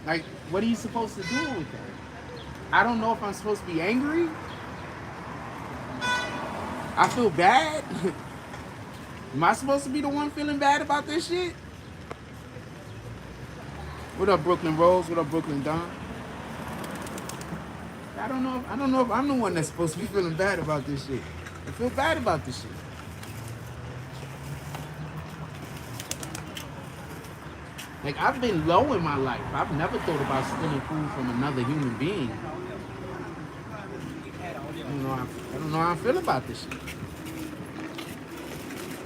like, what are you supposed to do with that? I don't know if I'm supposed to be angry. I feel bad. Am I supposed to be the one feeling bad about this shit? What up, Brooklyn Rose? What up, Brooklyn Don? I don't know if I'm the one that's supposed to be feeling bad about this shit. I feel bad about this shit. Like, I've been low in my life. I've never thought about stealing food from another human being. I don't know how I feel about this shit.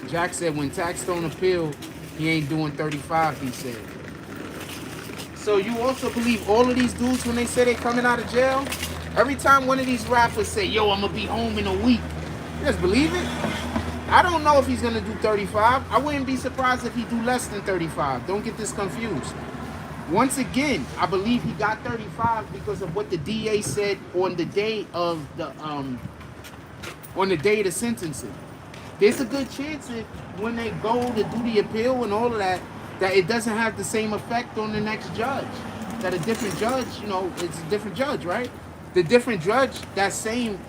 Jack said when tax don't appeal, he ain't doing 35, he said. So you also believe all of these dudes when they say they coming out of jail? Every time one of these rappers say, yo, I'm gonna be home in a week, you just believe it? I don't know if he's gonna do 35. I wouldn't be surprised if he do less than 35. Don't get this confused. Once again, I believe he got 35 because of what the DA said on the day of the sentencing. There's a good chance that when they go to do the appeal and all of that, that it doesn't have the same effect on the next judge. That a different judge, it's a different judge, right? The different judge, that same,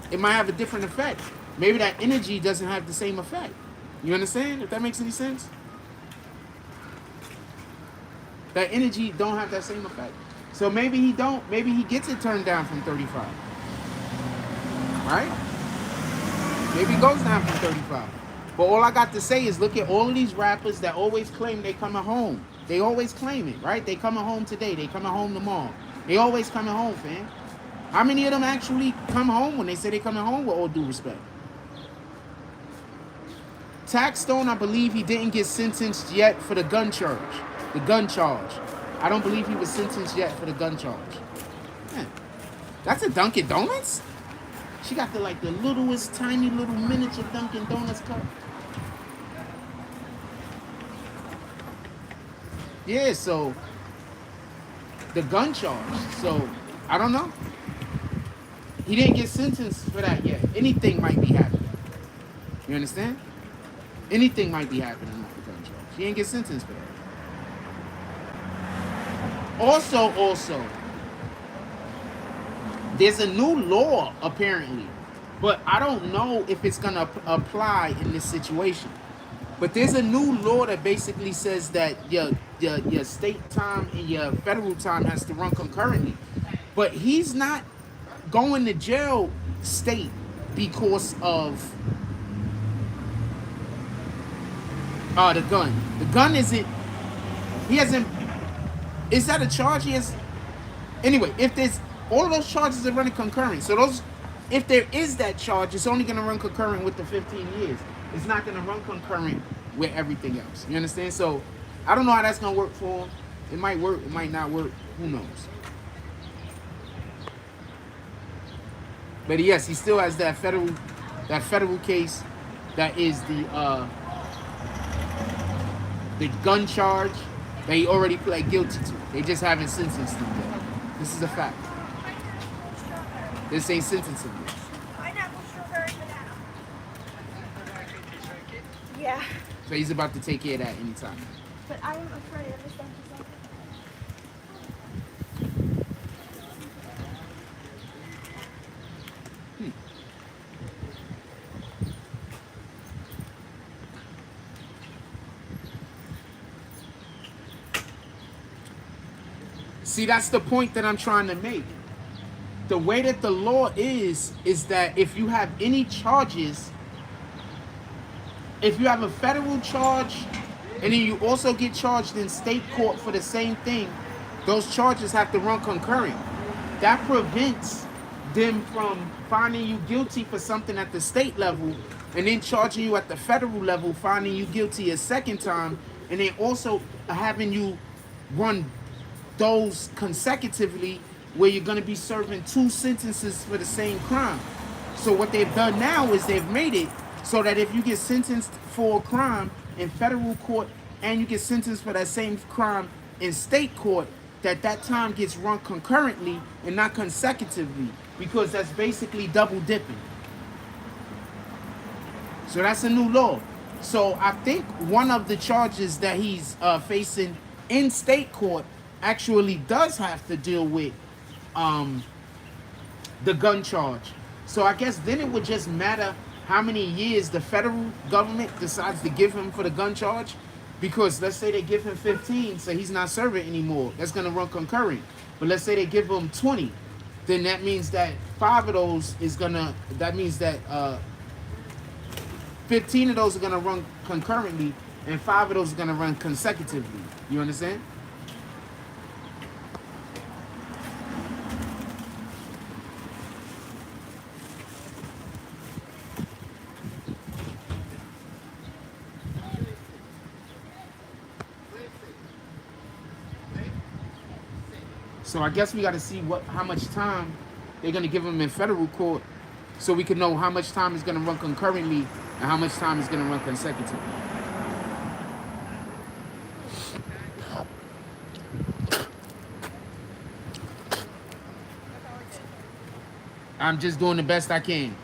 it might have a different effect. Maybe that energy doesn't have the same effect. You understand? If that makes any sense? That energy don't have that same effect. So maybe he don't, maybe he gets it turned down from 35. Right? Maybe it goes down from 35. But all I got to say is look at all of these rappers that always claim they coming home. They always claim it, right? They coming home today. They coming home tomorrow. They always coming home, fam. How many of them actually come home when they say they coming home, with all due respect? Taxstone, I believe he didn't get sentenced yet for the gun charge. The gun charge. I don't believe he was sentenced yet for the gun charge. Man, that's a Dunkin' Donuts? She got the littlest, tiny little miniature Dunkin' Donuts cup. Yeah, so the gun charge. So I don't know. He didn't get sentenced for that yet. Anything might be happening. You understand? Anything might be happening with the gun charge. He didn't get sentenced for that. Also, there's a new law apparently, but I don't know if it's gonna apply in this situation. But there's a new law that basically says that your state time and your federal time has to run concurrently. But he's not going to jail state because of the gun. The gun isn't. He hasn't. Is that a charge? He has. Anyway, if there's all of those charges are running concurrent, so those, if there is that charge, it's only going to run concurrent with the 15 years. It's not going to run concurrent with everything else. You understand? So I don't know how that's going to work for him. It might work. It might not work. Who knows? But yes, he still has that federal case that is the gun charge that he already pled guilty to. They just haven't sentenced him yet. This is a fact. This ain't sentencing yet. Pineapple, strawberry, banana. Yeah. So he's about to take care of that anytime. But I am afraid of this something. See, that's the point that I'm trying to make. The way that the law is that if you have any charges, if you have a federal charge and then you also get charged in state court for the same thing, those charges have to run concurrent. That prevents them from finding you guilty for something at the state level and then charging you at the federal level, finding you guilty a second time, and then also having you run those consecutively where you're going to be serving 2 sentences for the same crime. So what they've done now is they've made it so that if you get sentenced for a crime in federal court and you get sentenced for that same crime in state court, that time gets run concurrently and not consecutively, because that's basically double dipping. So that's a new law. So I think one of the charges that he's facing in state court actually does have to deal with the gun charge. So I guess then it would just matter how many years the federal government decides to give him for the gun charge. Because let's say they give him 15, so he's not serving anymore. That's going to run concurrent. But let's say they give him 20, then that means that 5 of those is going to, that means that 15 of those are going to run concurrently and 5 of those are going to run consecutively. You understand? So I guess we got to see how much time they're going to give him in federal court so we can know how much time is going to run concurrently and how much time is going to run consecutively. I'm just doing the best I can.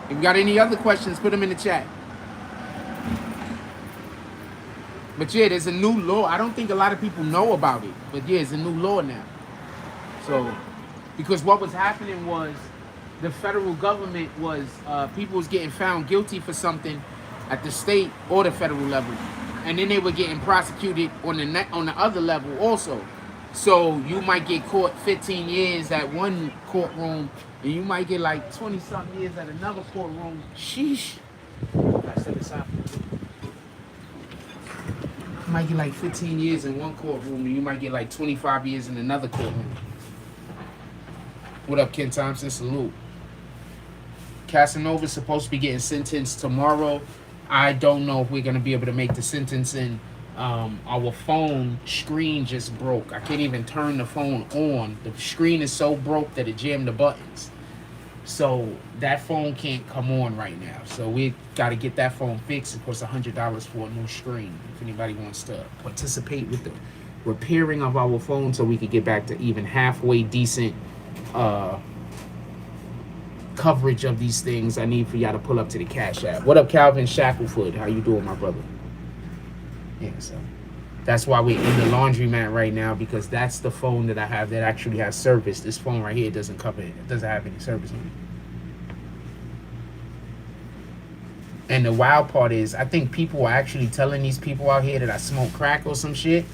If you got any other questions, put them in the chat. But yeah, there's a new law. I don't think a lot of people know about it. But yeah, it's a new law now. So, because what was happening was the federal government was, people was getting found guilty for something at the state or the federal level. And then they were getting prosecuted on the other level also. So you might get caught 15 years at one courtroom and you might get like 20-something years at another courtroom. Sheesh. I said this out. You might get like 15 years in one courtroom and you might get like 25 years in another courtroom. What up, Ken Thompson? Salute. Casanova's supposed to be getting sentenced tomorrow. I don't know if we're going to be able to make the sentencing. Our phone screen just broke. I can't even turn the phone on. The screen is so broke that it jammed the buttons. So that phone can't come on right now. So we got to get that phone fixed. It costs $100 for a new screen. If anybody wants to participate with the repairing of our phone so we can get back to even halfway decent coverage of these things, I need for y'all to pull up to the Cash App. What up, Calvin Shackelford? How you doing, my brother? Yeah, so that's why we're in the laundromat right now, because that's the phone that I have that actually has service. This phone right here doesn't cover it. It doesn't have any service on it. And the wild part is, I think people are actually telling these people out here that I smoke crack or some shit,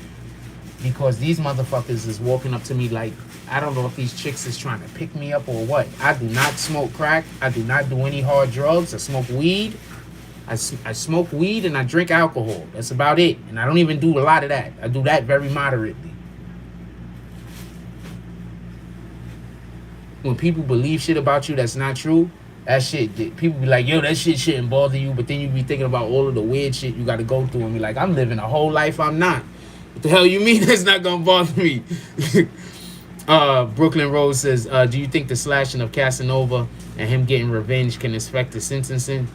because these motherfuckers is walking up to me like, I don't know if these chicks is trying to pick me up or what. I do not smoke crack. I do not do any hard drugs. I smoke weed. I smoke weed and I drink alcohol. That's about it. And I don't even do a lot of that. I do that very moderately. When people believe shit about you that's not true, that shit, people be like, yo, that shit shouldn't bother you. But then you be thinking about all of the weird shit you got to go through and be like, I'm living a whole life I'm not. What the hell you mean that's not going to bother me? Brooklyn Rose says, do you think the slashing of Casanova and him getting revenge can affect the sentencing?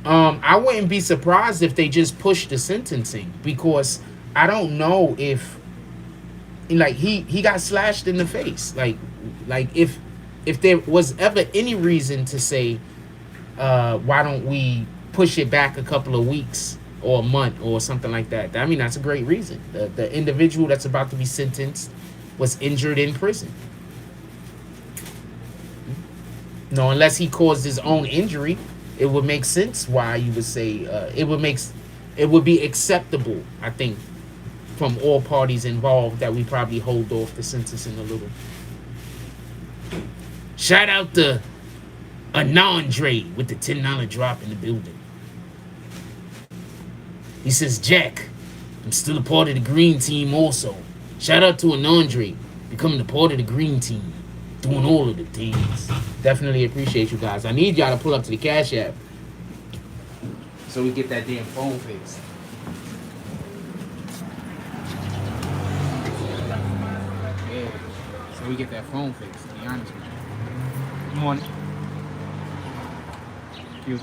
I wouldn't be surprised if they just push the sentencing, because I don't know if, like, he got slashed in the face. Like if there was ever any reason to say, why don't we push it back a couple of weeks or a month or something like that? I mean, that's a great reason. The individual that's about to be sentenced was injured in prison. No, unless he caused his own injury, it would make sense why you would say it would be acceptable, I think, from all parties involved that we probably hold off the sentencing a little. Shout out to Anandre with the $10 drop in the building. He says, Jack, I'm still a part of the green team also. Shout out to Anandre, becoming a part of the green team, doing all of the things. Definitely appreciate you guys. I need y'all to pull up to the Cash App so we get that damn phone fixed. Yeah, so we get that phone fixed, to be honest with you. Good morning. Cute.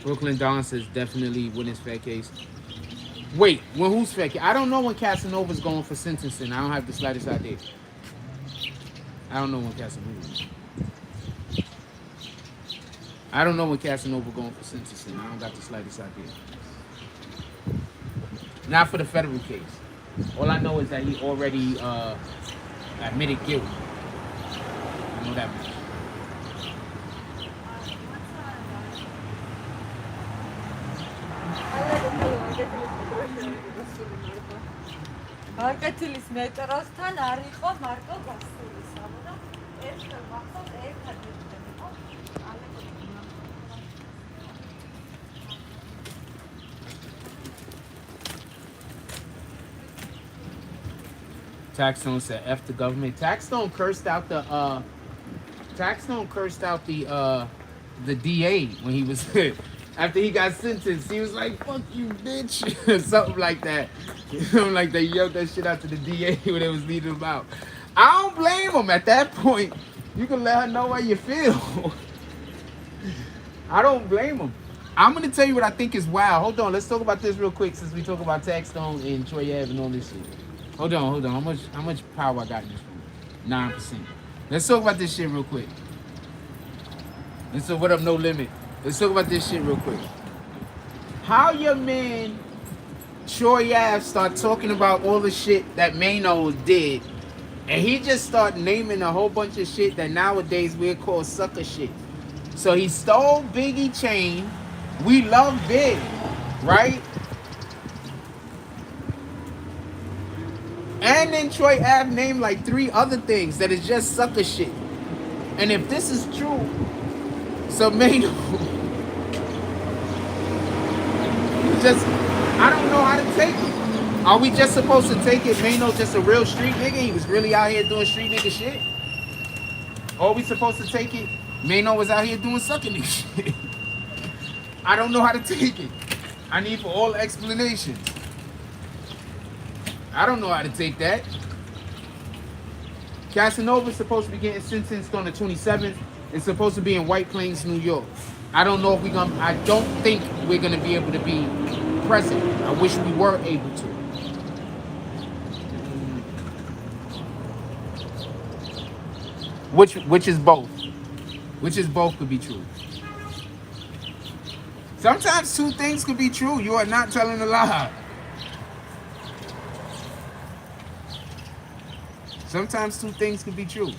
Brooklyn Dawn says definitely win his fair case. Wait, when who's fair case? I don't know when Casanova's going for sentencing. I don't have the slightest idea. I don't know when Casanova. I don't know when Casanova going for sentencing. I don't got the slightest idea. Not for the federal case. All I know is that he already admitted guilt. I know that much. მარკეტილის მეტროსთან არ იყო მარკო გასულისავო და ერთ მახსოვს ერთად იყო Taxstone said F the government. Taxstone cursed out the DA when he was after he got sentenced. He was like, fuck you, bitch. Something like that. Something like they yelled that shit out to the DA when they was leading him out. I don't blame him at that point. You can let her know how you feel. I don't blame him. I'm gonna tell you what I think is wild. Hold on, let's talk about this real quick since we talk about Taxstone and Troy Ave and all this shit. Hold on. How much power I got in this room? 9%. Let's talk about this shit real quick. So what up, No Limit? Let's talk about this shit real quick. How your man Troy Ave start talking about all the shit that Maino did, and he just start naming a whole bunch of shit that nowadays we're called sucker shit. So he stole Biggie chain. We love Big, right? And then Troy Ave named like 3 other things that is just sucker shit. And if this is true, so Maino just, I don't know how to take it. Are we just supposed to take it Maino just a real street nigga? He was really out here doing street nigga shit? Or are we supposed to take it Maino was out here doing sucker nigga shit? I don't know how to take it. I need for all explanations. I don't know how to take that. Casanova's supposed to be getting sentenced on the 27th. It's supposed to be in White Plains, New York. I don't know if we're gonna. I don't think we're gonna be able to be present. I wish we were able to. Which is both. Which is both could be true. Sometimes 2 things could be true. You are not telling a lie. Sometimes 2 things could be true.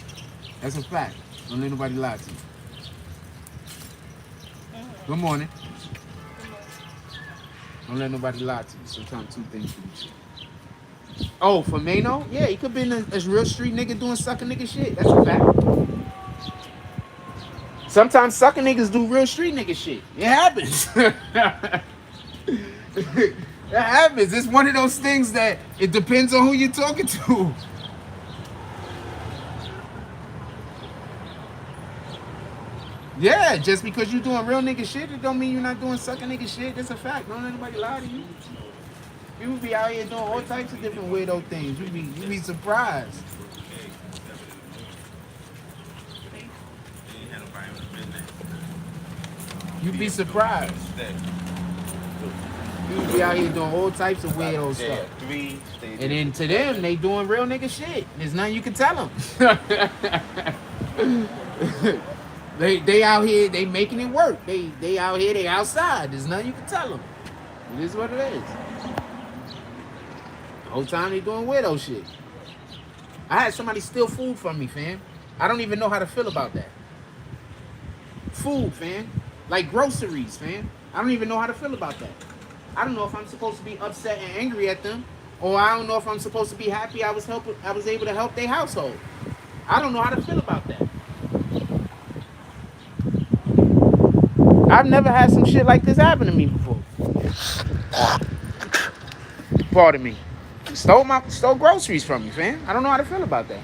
That's a fact. Don't let nobody lie to you. Good morning. Don't let nobody lie to you. Sometimes 2 things could be true. Oh, for Maino? Yeah, he could be a real street nigga doing sucker nigga shit. That's a fact. Sometimes sucker niggas do real street nigga shit. It happens. It happens. It's one of those things that it depends on who you're talking to. Yeah, just because you're doing real nigga shit, it don't mean you're not doing sucker nigga shit. That's a fact. Don't let anybody lie to you. People be out here doing all types of different weirdo things. You be surprised. You'd be surprised. People be out here doing all types of weirdo stuff. And then to them, they doing real nigga shit. There's nothing you can tell them. They out here, they making it work. They out here, they outside. There's nothing you can tell them. It is what it is. The whole time they doing weirdo shit. I had somebody steal food from me, fam. I don't even know how to feel about that. food, fam. Like groceries, fam. I don't even know how to feel about that. I don't know if I'm supposed to be upset and angry at them, or I don't know if I'm supposed to be happy I was able to help their household. I don't know how to feel about that. I've never had some shit like this happen to me before. Pardon me. Stole groceries from me, fam. I don't know how to feel about that.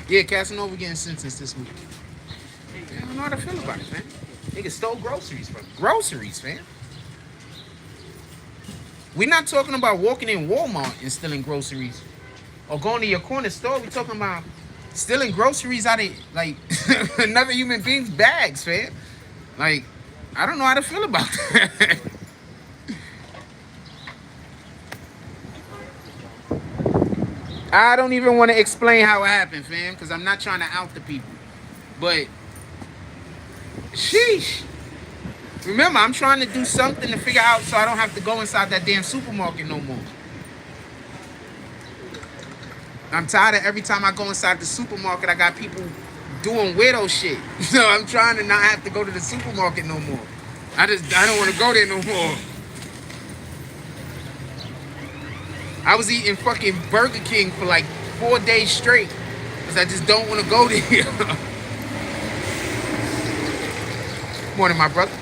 Yeah, Casanova getting sentenced this week. I don't know how to feel about it, fam. Nigga stole groceries from me. Groceries, fam. We're not talking about walking in Walmart and stealing groceries or going to your corner store. We're talking about stealing groceries out of, like, another human being's bags, fam. Like, I don't know how to feel about that. I don't even want to explain how it happened, fam, because I'm not trying to out the people. But, sheesh. Remember, I'm trying to do something to figure out so I don't have to go inside that damn supermarket no more. I'm tired of every time I go inside the supermarket, I got people doing weirdo shit. So I'm trying to not have to go to the supermarket no more. I don't want to go there no more. I was eating fucking Burger King for like 4 days straight because I just don't want to go there. Morning, my brother.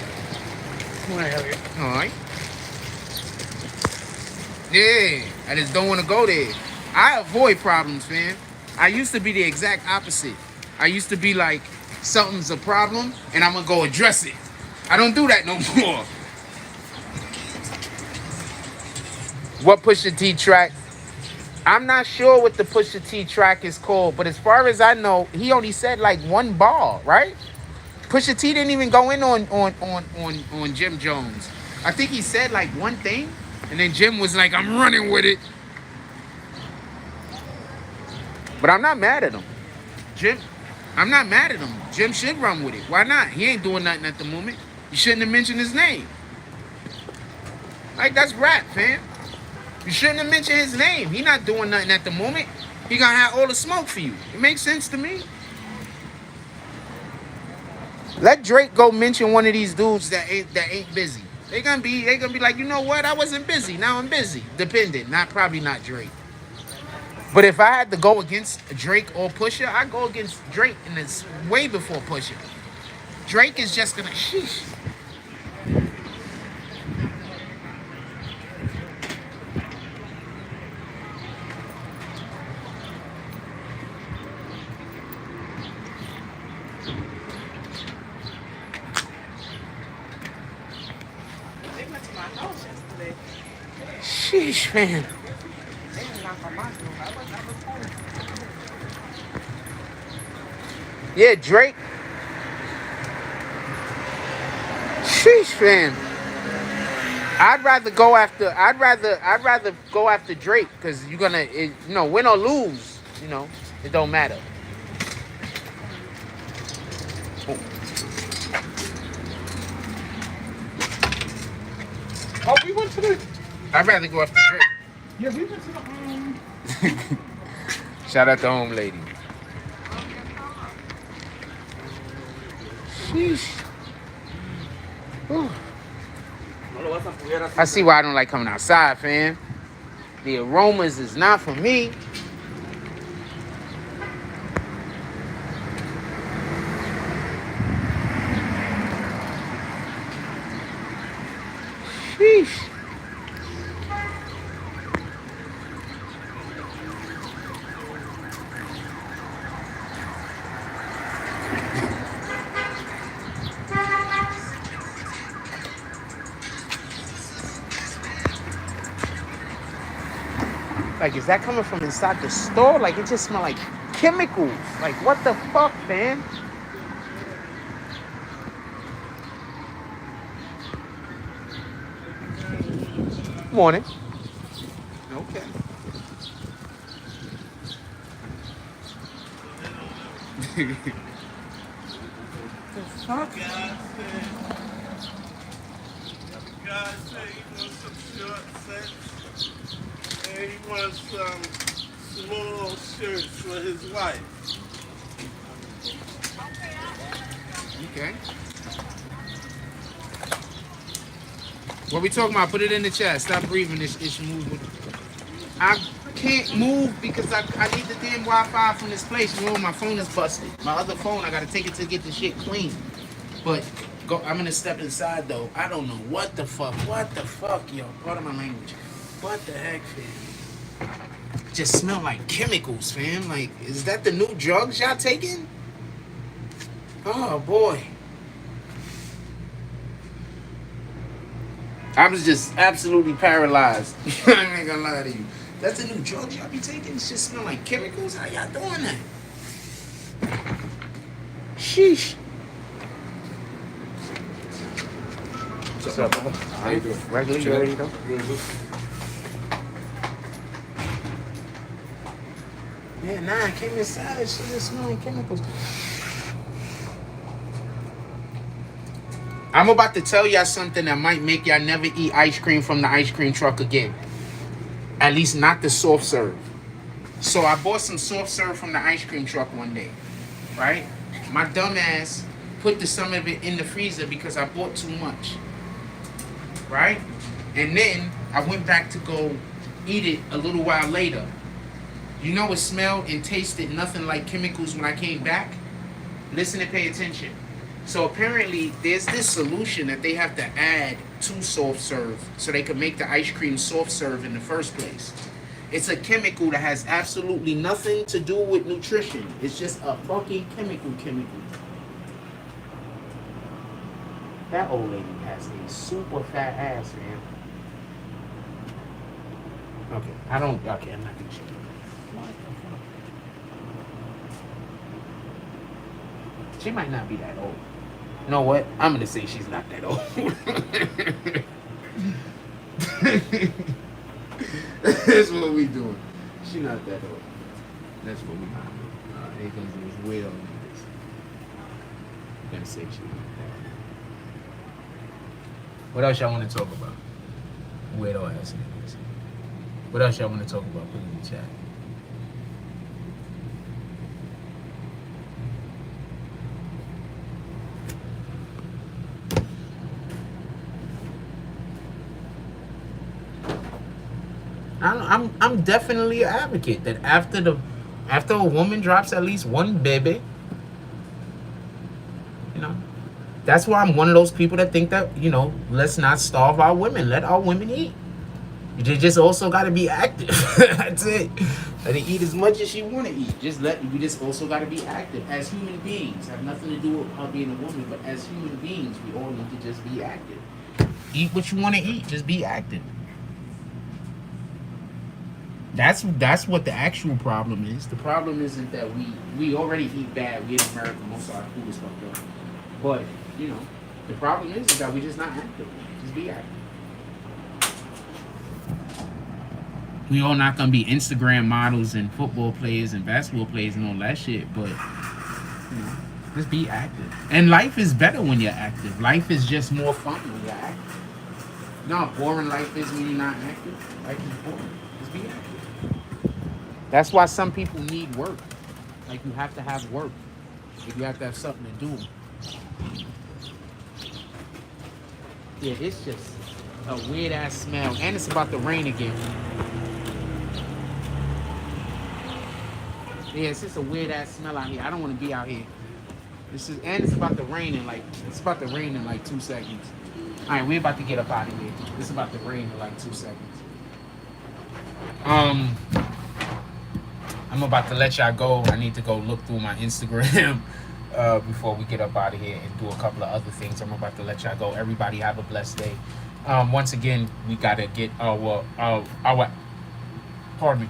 All right. Yeah, I just don't want to go there. I avoid problems, man. I used to be the exact opposite. I used to be like, something's a problem, and I'm going to go address it. I don't do that no more. What Pusha T track? I'm not sure what the Pusha T track is called, but as far as I know, he only said like one bar, right? Pusha T didn't even go in on Jim Jones. I think he said like one thing, and then Jim was like, I'm running with it. But I'm not mad at him. I'm not mad at him. Jim should run with it. Why not? He ain't doing nothing at the moment. You shouldn't have mentioned his name. Like, that's rap, fam. You shouldn't have mentioned his name. He not doing nothing at the moment. He gonna have all the smoke for you. It makes sense to me. Let Drake go mention one of these dudes that ain't busy. They gonna be like, you know what? I wasn't busy. Now I'm busy. Dependent. Probably not Drake. But if I had to go against Drake or Pusha, I go against Drake, and it's way before Pusha. Drake is just gonna sheesh. They went to my house yesterday. Sheesh, man. They didn't knock on my door. I was home. Yeah, Drake. Sheesh, man. I'd rather go after Drake, because you're gonna, win or lose, it don't matter. Oh, we went to the. I'd rather go after Drake. Yeah, we went to the. Shout out to home lady. Sheesh. Whew. I see why I don't like coming outside, fam. The aromas is not for me. Sheesh. Like, is that coming from inside the store? Like, it just smells like chemicals. Like, what the fuck, man? Morning. Okay. Fuck. guy said he wants some short sets and he wants some small shirts for his wife. Okay. What we talking about? Put it in the chat. Stop breathing. This issue moving. I can't move because I need the damn Wi-Fi from this place. You know, my phone is busted. My other phone, I gotta take it to get the shit clean. But I'm gonna step inside though. I don't know what the fuck. What the fuck, yo? Pardon my language. What the heck, fam? Just smell like chemicals, fam. Like, is that the new drugs y'all taking? Oh boy. I was just absolutely paralyzed. I ain't gonna lie to you. That's the new drugs y'all be taking? It just smell like chemicals? How y'all doing that? Sheesh. What's up, brother? How you doing? Regular, you ready though? Yeah, nah, I came inside and shit just smelling chemicals. I'm about to tell y'all something that might make y'all never eat ice cream from the ice cream truck again. At least not the soft serve. So I bought some soft serve from the ice cream truck one day, right? My dumb ass put some of it in the freezer because I bought too much, right? And then I went back to go eat it a little while later. You know, it smelled and tasted nothing like chemicals when I came back. Listen and pay attention. So apparently there's this solution that they have to add to soft serve so they can make the ice cream soft serve in the first place. It's a chemical that has absolutely nothing to do with nutrition. It's just a fucking chemical. That old lady has a super fat ass, man. Okay, I'm not gonna show you. She might not be that old. You know what? I'm gonna say she's not that old. That's what we doing. She not that old. That's what we doing. Anything is way on this. I'm gonna say she's not that old. What else y'all want to talk about? Weirdo ass niggas. What else y'all want to talk about? Put it in the chat. I'm definitely an advocate that after a woman drops at least one baby, you know, that's why I'm one of those people that think that, you know, let's not starve our women. Let our women eat. You just also got to be active. That's it. Let her eat as much as she want to eat. We just also got to be active as human beings. Have nothing to do with her being a woman, but as human beings, we all need to just be active. Eat what you want to eat. Just be active. That's what the actual problem is. The problem isn't that we already eat bad. We in America, most of our food is fucked up. But, you know, the problem is that we're just not active. Just be active. We all not gonna be Instagram models and football players and basketball players and all that shit, but, you know, just be active. And life is better when you're active. Life is just more fun when you're active. You know how boring life is when you're not active? Life is boring. Just be active. That's why some people need work. Like, you have to have work. Like, you have to have something to do. Yeah, it's just a weird ass smell. And it's about to rain again. Yeah, it's just a weird ass smell out here. I don't want to be out here. And it's about to rain in like 2 seconds. Alright, we're about to get up out of here. It's about to rain in like 2 seconds. I'm about to let y'all go. I need to go look through my Instagram before we get up out of here and do a couple of other things. I'm about to let y'all go. Everybody have a blessed day. Once again, we gotta get our pardon me.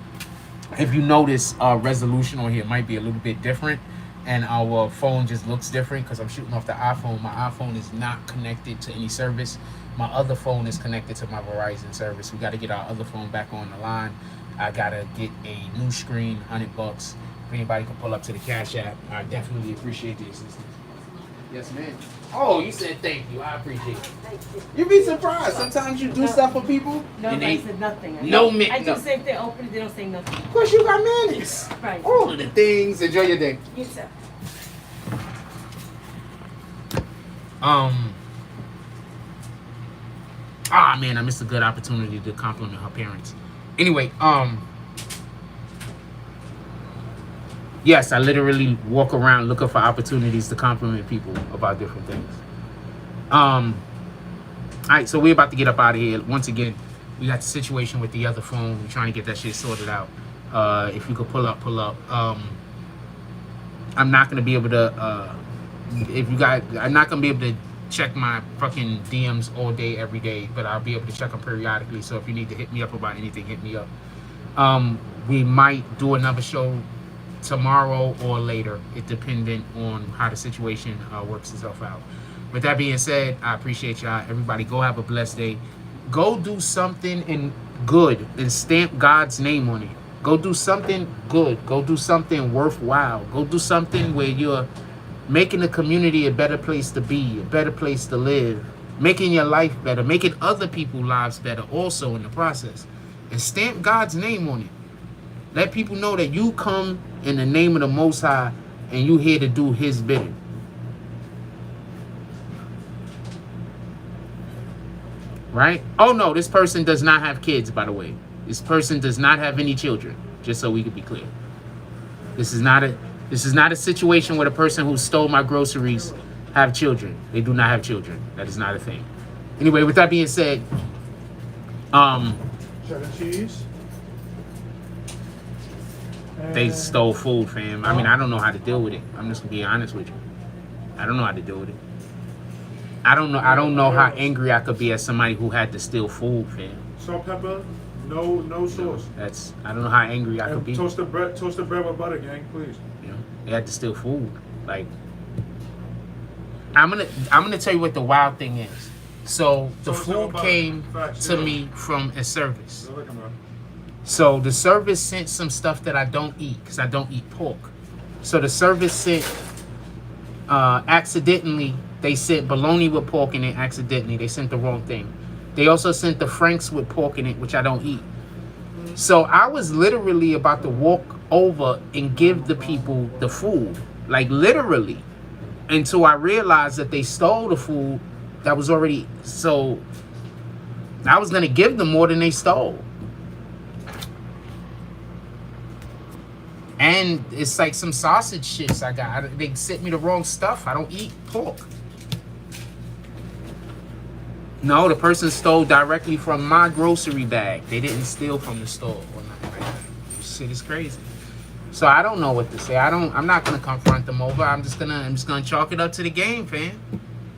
If you notice, our resolution on here might be a little bit different, and our phone just looks different because I'm shooting off the iPhone. My iPhone is not connected to any service. My other phone is connected to my Verizon service. We got to get our other phone back on the line. I gotta get a new screen, $100. If anybody can pull up to the Cash App, I definitely appreciate the assistance. Yes, ma'am. Oh, you said thank you. I appreciate it. You'd be surprised. Sometimes you do stuff for people. Nobody said nothing. No man. I just say if they open it, they don't say nothing. Of course, you got manners. Right. All of the things. Enjoy your day. You too. Ah, man, I missed a good opportunity to compliment her parents. Anyway, yes, I literally walk around looking for opportunities to compliment people about different things. All right, so we're about to get up out of here. Once again, we got the situation with the other phone. We're trying to get that shit sorted out. If you could pull up. I'm not gonna be able to. I'm not gonna be able to check my fucking DMs all day, every day, but I'll be able to check them periodically. So if you need to hit me up about anything, hit me up. We might do another show tomorrow or later, it dependent on how the situation works itself out. With that being said, I appreciate y'all. Everybody go have a blessed day. Go do something good and stamp God's name on it. Go do something good. Go do something worthwhile. Go do something where you're making the community a better place to be, a better place to live, making your life better, making other people's lives better also in the process. And stamp God's name on it. Let people know that you come in the name of the Most High and you here to do His bidding. Right? Oh no, this person does not have kids, by the way. This person does not have any children, just so we could be clear. This is not a situation where the person who stole my groceries have children. They do not have children. That is not a thing. Anyway, with that being said, Cheddar cheese. they stole food, fam. I mean, I don't know how to deal with it. I'm just gonna be honest with you. I don't know how to deal with it. I don't know how angry I could be at somebody who had to steal food, fam. Salt, pepper, no sauce. I don't know how angry I could be. Toasted bread with butter, gang, please. You know, they had to steal food. Like, I'm gonna tell you what the wild thing is. So the food came to me from a service. So the service sent some stuff that I don't eat because I don't eat pork. So the service sent accidentally. They sent bologna with pork in it accidentally. They sent the wrong thing. They also sent the Franks with pork in it, which I don't eat. So I was literally about to walk over and give the people the food. Like literally. Until I realized that they stole the food that was already... So I was going to give them more than they stole. And it's like some sausage shits I got. They sent me the wrong stuff. I don't eat pork. No, the person stole directly from my grocery bag. They didn't steal from the store or nothing like that. Shit is crazy. So I don't know what to say. I'm not gonna confront them over. I'm just gonna chalk it up to the game, fam.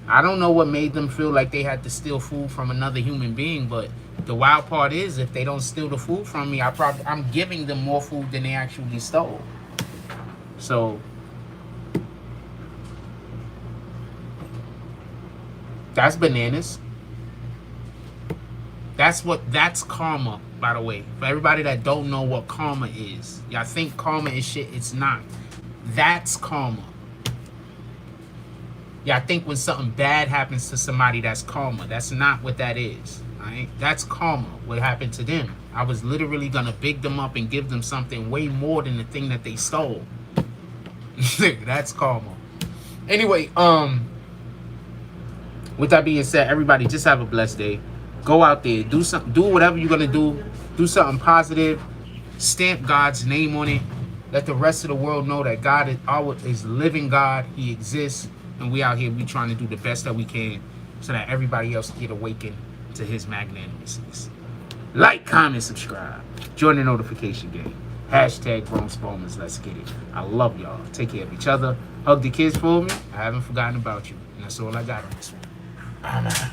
I don't know what made them feel like they had to steal food from another human being, but the wild part is if they don't steal the food from me, I'm giving them more food than they actually stole. So that's bananas. That's karma, by the way. For everybody that don't know what karma is. Y'all think karma is shit. It's not. That's karma. Y'all think when something bad happens to somebody, that's karma. That's not what that is. Alright? That's karma. What happened to them. I was literally gonna big them up and give them something way more than the thing that they stole. That's karma. Anyway, with that being said, everybody just have a blessed day. Go out there, do whatever you're gonna do. Do something positive. Stamp God's name on it. Let the rest of the world know that God is living God. He exists, and we out here. We trying to do the best that we can, so that everybody else can get awakened to His magnanimous. Like, comment, subscribe. Join the notification game. Hashtag Grown Spalmers. Let's get it. I love y'all. Take care of each other. Hug the kids for me. I haven't forgotten about you, and that's all I got on this one. I'm out.